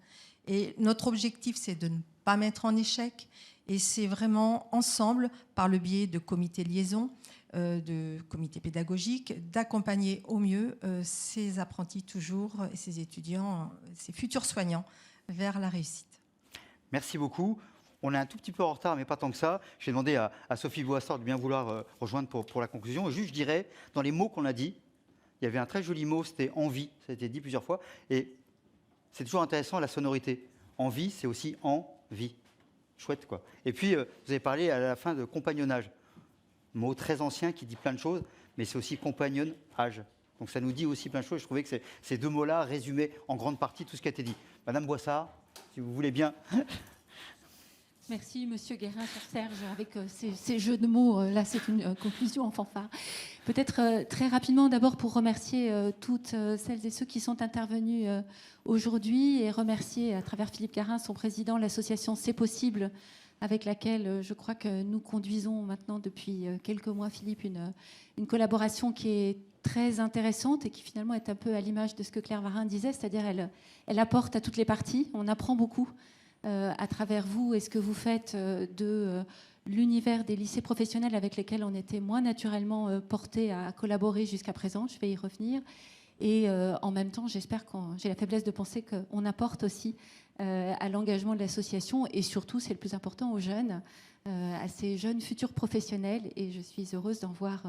Et notre objectif, c'est de ne pas mettre en échec. Et c'est vraiment ensemble, par le biais de comités de liaison, de comités pédagogiques, d'accompagner au mieux ces apprentis toujours, et ces étudiants, ces futurs soignants, vers la réussite. Merci beaucoup. On est un tout petit peu en retard, mais pas tant que ça. J'ai demandé à Sophie Boissard de bien vouloir rejoindre pour la conclusion. Et juste, je dirais, dans les mots qu'on a dit, il y avait un très joli mot, c'était envie, ça a été dit plusieurs fois, et c'est toujours intéressant la sonorité. Envie, c'est aussi en vie. Chouette, quoi. Et puis, vous avez parlé à la fin de compagnonnage. Mot très ancien qui dit plein de choses, mais c'est aussi compagnonnage. Donc ça nous dit aussi plein de choses. Je trouvais que ces deux mots-là résumaient en grande partie tout ce qui a été dit. Madame Boissard, si vous voulez bien. Merci, Monsieur Guérin, sur Serge, avec ces jeux de mots. Là, c'est une conclusion en fanfare. Peut-être très rapidement, d'abord, pour remercier toutes celles et ceux qui sont intervenus aujourd'hui et remercier, à travers Philippe Garin, son président, l'association C'est Possible, avec laquelle je crois que nous conduisons maintenant depuis quelques mois, Philippe, une collaboration qui est très intéressante et qui finalement est un peu à l'image de ce que Claire Varin disait, c'est-à-dire elle apporte à toutes les parties, on apprend beaucoup à travers vous et ce que vous faites de l'univers des lycées professionnels avec lesquels on était moins naturellement portés à collaborer jusqu'à présent, je vais y revenir. Et en même temps, j'espère que j'ai la faiblesse de penser qu'on apporte aussi à l'engagement de l'association et surtout, c'est le plus important, aux jeunes, à ces jeunes futurs professionnels. Et je suis heureuse d'en voir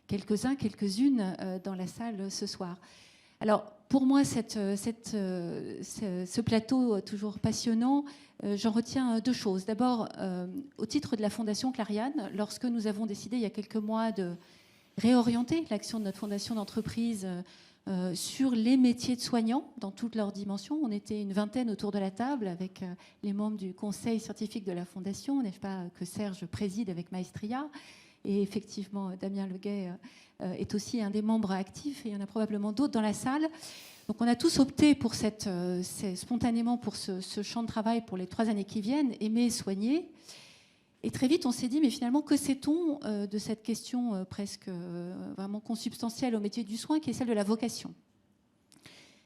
quelques-uns, quelques-unes dans la salle ce soir. Alors, pour moi, ce plateau toujours passionnant, j'en retiens deux choses. D'abord, au titre de la Fondation Clariane, lorsque nous avons décidé il y a quelques mois de réorienter l'action de notre fondation d'entreprise sur les métiers de soignants dans toutes leurs dimensions. On était une vingtaine autour de la table avec les membres du conseil scientifique de la Fondation, n'est-ce pas, que Serge préside avec maestria. Et effectivement, Damien Leguet est aussi un des membres actifs et il y en a probablement d'autres dans la salle. Donc on a tous opté pour spontanément pour ce champ de travail pour les 3 années qui viennent, aimer, soigner. Et très vite, on s'est dit, mais finalement, que sait-on de cette question presque vraiment consubstantielle au métier du soin, qui est celle de la vocation ?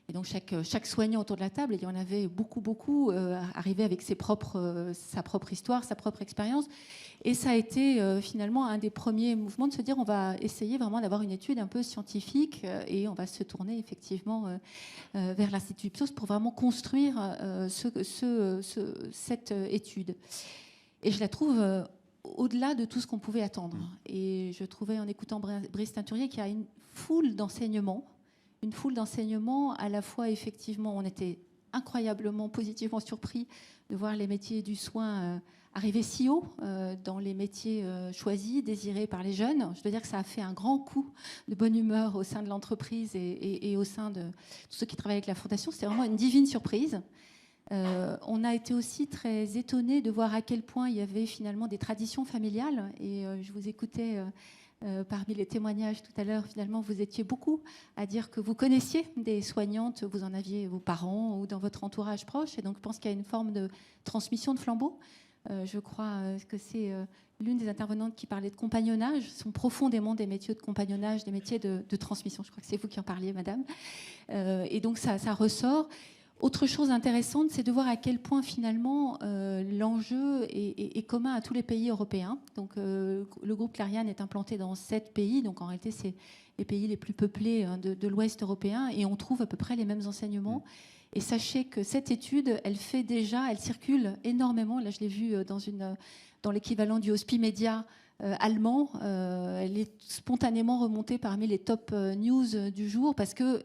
Et donc, chaque soignant autour de la table, il y en avait beaucoup, arrivé avec sa propre histoire, sa propre expérience. Et ça a été finalement un des premiers mouvements de se dire, on va essayer vraiment d'avoir une étude un peu scientifique et on va se tourner effectivement vers l'Institut Ipsos pour vraiment construire cette étude. Et je la trouve au-delà de tout ce qu'on pouvait attendre. Et je trouvais, en écoutant Brice Teinturier, qu'il y a une foule d'enseignements, à la fois, effectivement, on était incroyablement positivement surpris de voir les métiers du soin arriver si haut dans les métiers choisis, désirés par les jeunes. Je veux dire que ça a fait un grand coup de bonne humeur au sein de l'entreprise et au sein de tous ceux qui travaillent avec la Fondation. C'était vraiment une divine surprise. On a été aussi très étonnés de voir à quel point il y avait finalement des traditions familiales. Et je vous écoutais parmi les témoignages tout à l'heure. Finalement, vous étiez beaucoup à dire que vous connaissiez des soignantes, vous en aviez vos parents ou dans votre entourage proche. Et donc, je pense qu'il y a une forme de transmission de flambeau. Je crois que c'est l'une des intervenantes qui parlait de compagnonnage. Ce sont profondément des métiers de compagnonnage, des métiers de transmission. Je crois que c'est vous qui en parliez, madame. Et donc, ça ressort. Autre chose intéressante, c'est de voir à quel point finalement l'enjeu est commun à tous les pays européens. Donc, le groupe Clariane est implanté dans 7 pays, donc en réalité c'est les pays les plus peuplés de l'Ouest européen, et on trouve à peu près les mêmes enseignements. Et sachez que cette étude, elle circule énormément. Là, je l'ai vue dans l'équivalent du Hospimedia allemand. Elle est spontanément remontée parmi les top news du jour parce que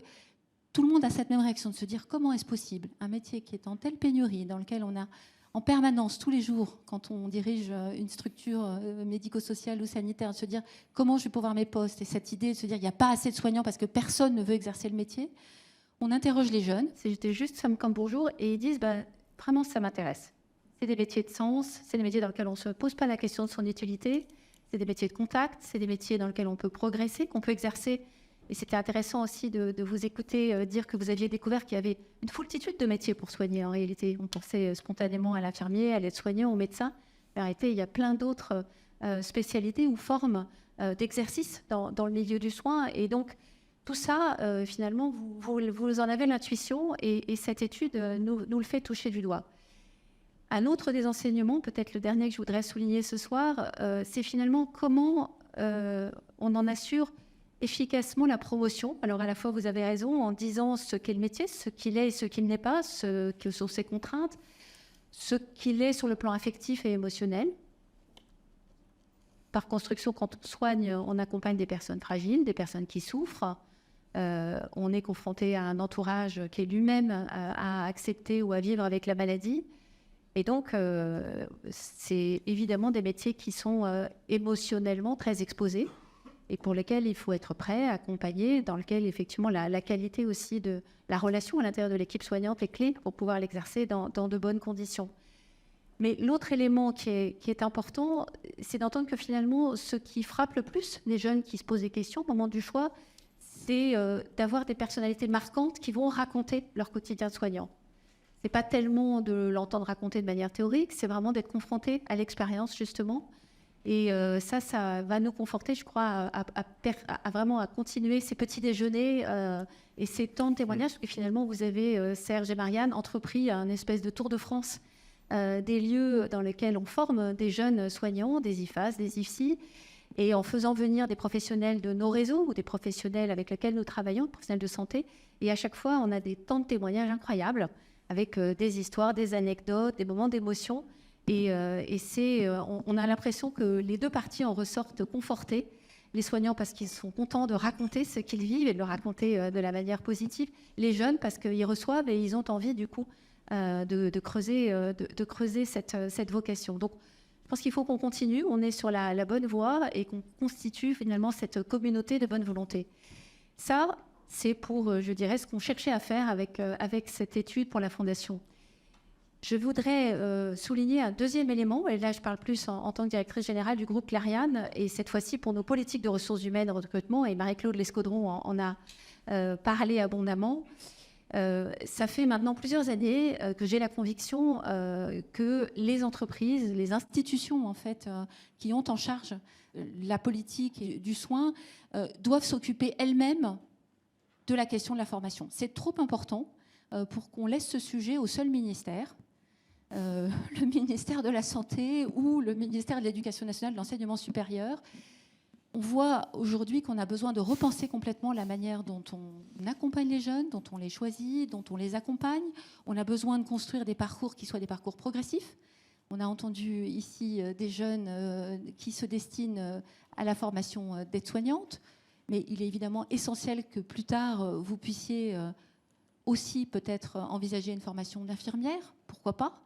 tout le monde a cette même réaction de se dire comment est-ce possible un métier qui est en telle pénurie, dans lequel on a en permanence, tous les jours, quand on dirige une structure médico-sociale ou sanitaire, de se dire comment je vais pouvoir mes postes, et cette idée de se dire qu'il n'y a pas assez de soignants parce que personne ne veut exercer le métier. On interroge les jeunes. C'était juste Somme comme bonjour et ils disent vraiment ça m'intéresse. C'est des métiers de sens, c'est des métiers dans lesquels on ne se pose pas la question de son utilité, c'est des métiers de contact, c'est des métiers dans lesquels on peut progresser, qu'on peut exercer. Et c'était intéressant aussi de vous écouter dire que vous aviez découvert qu'il y avait une foultitude de métiers pour soigner. En réalité, on pensait spontanément à l'infirmier, à l'aide-soignant, au médecin. En réalité, il y a plein d'autres spécialités ou formes d'exercice dans le milieu du soin. Et donc, tout ça, finalement, vous en avez l'intuition et cette étude nous le fait toucher du doigt. Un autre des enseignements, peut-être le dernier que je voudrais souligner ce soir, c'est finalement comment on en assure efficacement la promotion. Alors à la fois, vous avez raison en disant ce qu'est le métier, ce qu'il est et ce qu'il n'est pas, ce que sont ses contraintes, ce qu'il est sur le plan affectif et émotionnel. Par construction, quand on soigne, on accompagne des personnes fragiles, des personnes qui souffrent. on est confronté à un entourage qui est lui-même à accepter ou à vivre avec la maladie. Et donc, c'est évidemment des métiers qui sont émotionnellement très exposés et pour lesquels il faut être prêt, accompagné, dans lequel effectivement la qualité aussi de la relation à l'intérieur de l'équipe soignante est clé pour pouvoir l'exercer dans de bonnes conditions. Mais l'autre élément qui est important, c'est d'entendre que finalement, ce qui frappe le plus les jeunes qui se posent des questions au moment du choix, c'est d'avoir des personnalités marquantes qui vont raconter leur quotidien de soignant. Ce n'est pas tellement de l'entendre raconter de manière théorique, c'est vraiment d'être confronté à l'expérience, justement. Et ça va nous conforter, je crois, à vraiment à continuer ces petits déjeuners et ces temps de témoignages, parce que finalement, vous avez, Serge et Marianne, entrepris un espèce de tour de France des lieux dans lesquels on forme des jeunes soignants, des IFAS, des IFSI, et en faisant venir des professionnels de nos réseaux ou des professionnels avec lesquels nous travaillons, des professionnels de santé. Et à chaque fois, on a des temps de témoignages incroyables avec des histoires, des anecdotes, des moments d'émotion. Et on a l'impression que les deux parties en ressortent confortées. Les soignants parce qu'ils sont contents de raconter ce qu'ils vivent et de le raconter de la manière positive. Les jeunes parce qu'ils reçoivent et ils ont envie du coup de creuser cette vocation. Donc, je pense qu'il faut qu'on continue, on est sur la bonne voie et qu'on constitue finalement cette communauté de bonne volonté. Ça, c'est pour, je dirais, ce qu'on cherchait à faire avec cette étude pour la Fondation. Je voudrais souligner un deuxième élément, et là je parle plus en tant que directrice générale du groupe Clariane, et cette fois-ci pour nos politiques de ressources humaines et recrutement, et Marie-Claude Lescaudron en a parlé abondamment. Ça fait maintenant plusieurs années que j'ai la conviction que les entreprises, les institutions en fait, qui ont en charge la politique du soin doivent s'occuper elles-mêmes de la question de la formation. C'est trop important pour qu'on laisse ce sujet au seul ministère, le ministère de la Santé ou le ministère de l'Éducation nationale, de l'enseignement supérieur. On voit aujourd'hui qu'on a besoin de repenser complètement la manière dont on accompagne les jeunes, dont on les choisit, dont on les accompagne. On a besoin de construire des parcours qui soient des parcours progressifs. On a entendu ici des jeunes qui se destinent à la formation d'aide-soignante, mais il est évidemment essentiel que plus tard, vous puissiez aussi peut-être envisager une formation d'infirmière, pourquoi pas.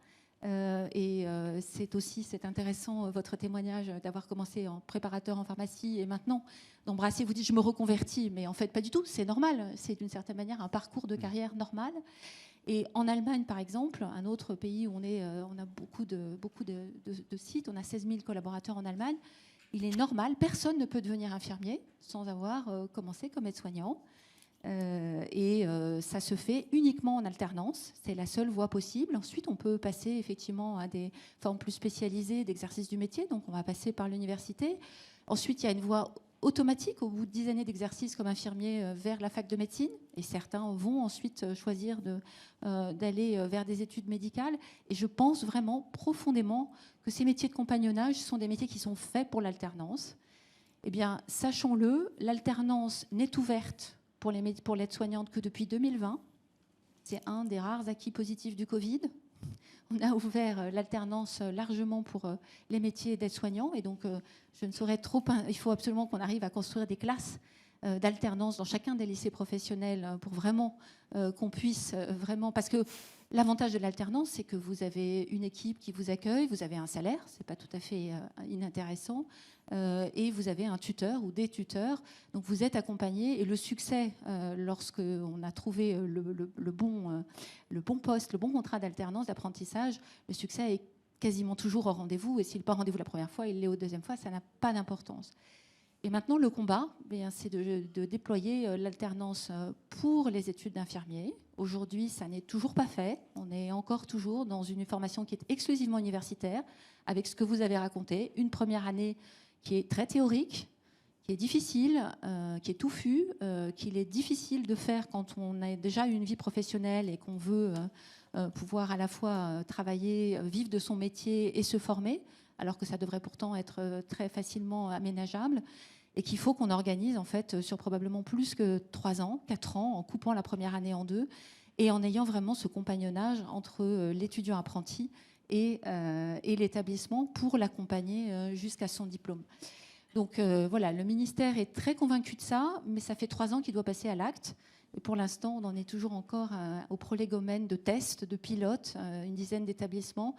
C'est intéressant votre témoignage d'avoir commencé en préparateur en pharmacie et maintenant d'embrasser, vous dites je me reconvertis, mais en fait pas du tout, c'est normal, c'est d'une certaine manière un parcours de carrière normal. Et en Allemagne par exemple, un autre pays où on a beaucoup de sites, on a 16 000 collaborateurs en Allemagne, il est normal, personne ne peut devenir infirmier sans avoir commencé comme aide-soignant. Ça se fait uniquement en alternance, c'est la seule voie possible. Ensuite, on peut passer effectivement à des formes plus spécialisées d'exercice du métier, donc on va passer par l'université. Ensuite, il y a une voie automatique au bout de 10 années d'exercice comme infirmier vers la fac de médecine, et certains vont ensuite choisir d'aller vers des études médicales. Et je pense vraiment profondément que ces métiers de compagnonnage sont des métiers qui sont faits pour l'alternance. Eh bien, sachons-le, l'alternance n'est ouverte pour l'aide-soignante que depuis 2020. C'est un des rares acquis positifs du Covid. On a ouvert l'alternance largement pour les métiers d'aide-soignant. Et donc, je ne saurais trop... Il faut absolument qu'on arrive à construire des classes d'alternance dans chacun des lycées professionnels pour vraiment qu'on puisse vraiment... Parce que l'avantage de l'alternance, c'est que vous avez une équipe qui vous accueille, vous avez un salaire, ce n'est pas tout à fait inintéressant, et vous avez un tuteur ou des tuteurs. Donc vous êtes accompagné, et le succès, lorsqu'on a trouvé le bon poste, le bon contrat d'alternance, d'apprentissage, le succès est quasiment toujours au rendez-vous, et s'il n'est pas au rendez-vous la première fois, il l'est au deuxième fois, ça n'a pas d'importance. Et maintenant, le combat, c'est de déployer l'alternance pour les études d'infirmiers. Aujourd'hui, ça n'est toujours pas fait. On est encore toujours dans une formation qui est exclusivement universitaire, avec ce que vous avez raconté, une première année qui est très théorique, qui est difficile, qui est touffue, qu'il est difficile de faire quand on a déjà une vie professionnelle et qu'on veut pouvoir à la fois travailler, vivre de son métier et se former, alors que ça devrait pourtant être très facilement aménageable, et qu'il faut qu'on organise en fait sur probablement plus que 3 ans, 4 ans, en coupant la première année en deux, et en ayant vraiment ce compagnonnage entre l'étudiant apprenti et l'établissement pour l'accompagner jusqu'à son diplôme. Donc voilà, le ministère est très convaincu de ça, mais ça fait 3 ans qu'il doit passer à l'acte. Et pour l'instant, on en est toujours encore au prolégomène de tests, de pilotes, une dizaine d'établissements.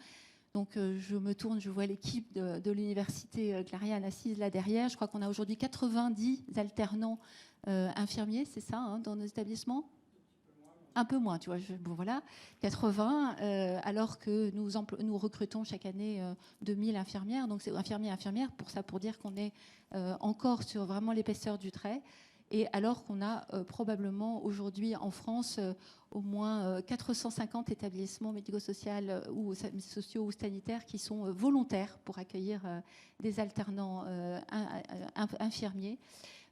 Donc je me tourne, je vois l'équipe de l'université Clariane assise là derrière. Je crois qu'on a aujourd'hui 90 alternants infirmiers, c'est ça, hein, dans nos établissements ? Un peu moins, tu vois. Bon, voilà, 80, alors que nous recrutons chaque année 2000 infirmières. Donc c'est infirmières, pour dire qu'on est encore sur vraiment l'épaisseur du trait. Et alors qu'on a probablement aujourd'hui en France au moins 450 établissements médico-sociaux ou sociaux ou sanitaires qui sont volontaires pour accueillir des alternants infirmiers.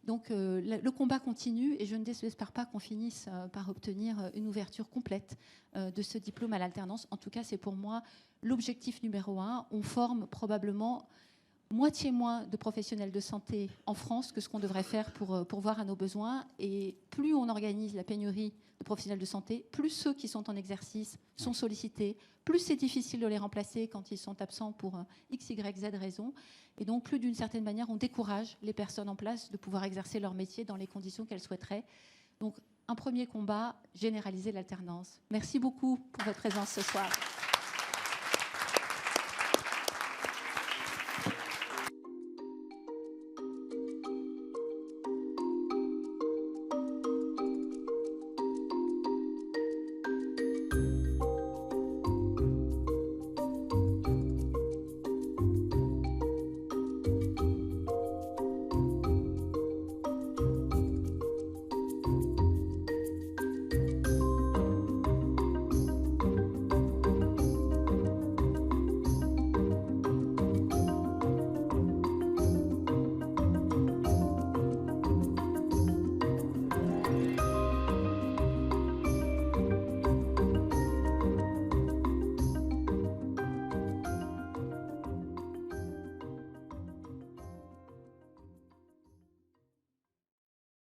Donc le combat continue et je ne désespère pas qu'on finisse par obtenir une ouverture complète de ce diplôme à l'alternance. En tout cas, c'est pour moi l'objectif numéro 1. On forme probablement moitié moins de professionnels de santé en France que ce qu'on devrait faire pour pourvoir à nos besoins. Et plus on organise la pénurie de professionnels de santé, plus ceux qui sont en exercice sont sollicités, plus c'est difficile de les remplacer quand ils sont absents pour X, Y, Z raisons. Et donc, plus d'une certaine manière, on décourage les personnes en place de pouvoir exercer leur métier dans les conditions qu'elles souhaiteraient. Donc, un premier combat, généraliser l'alternance. Merci beaucoup pour votre présence ce soir.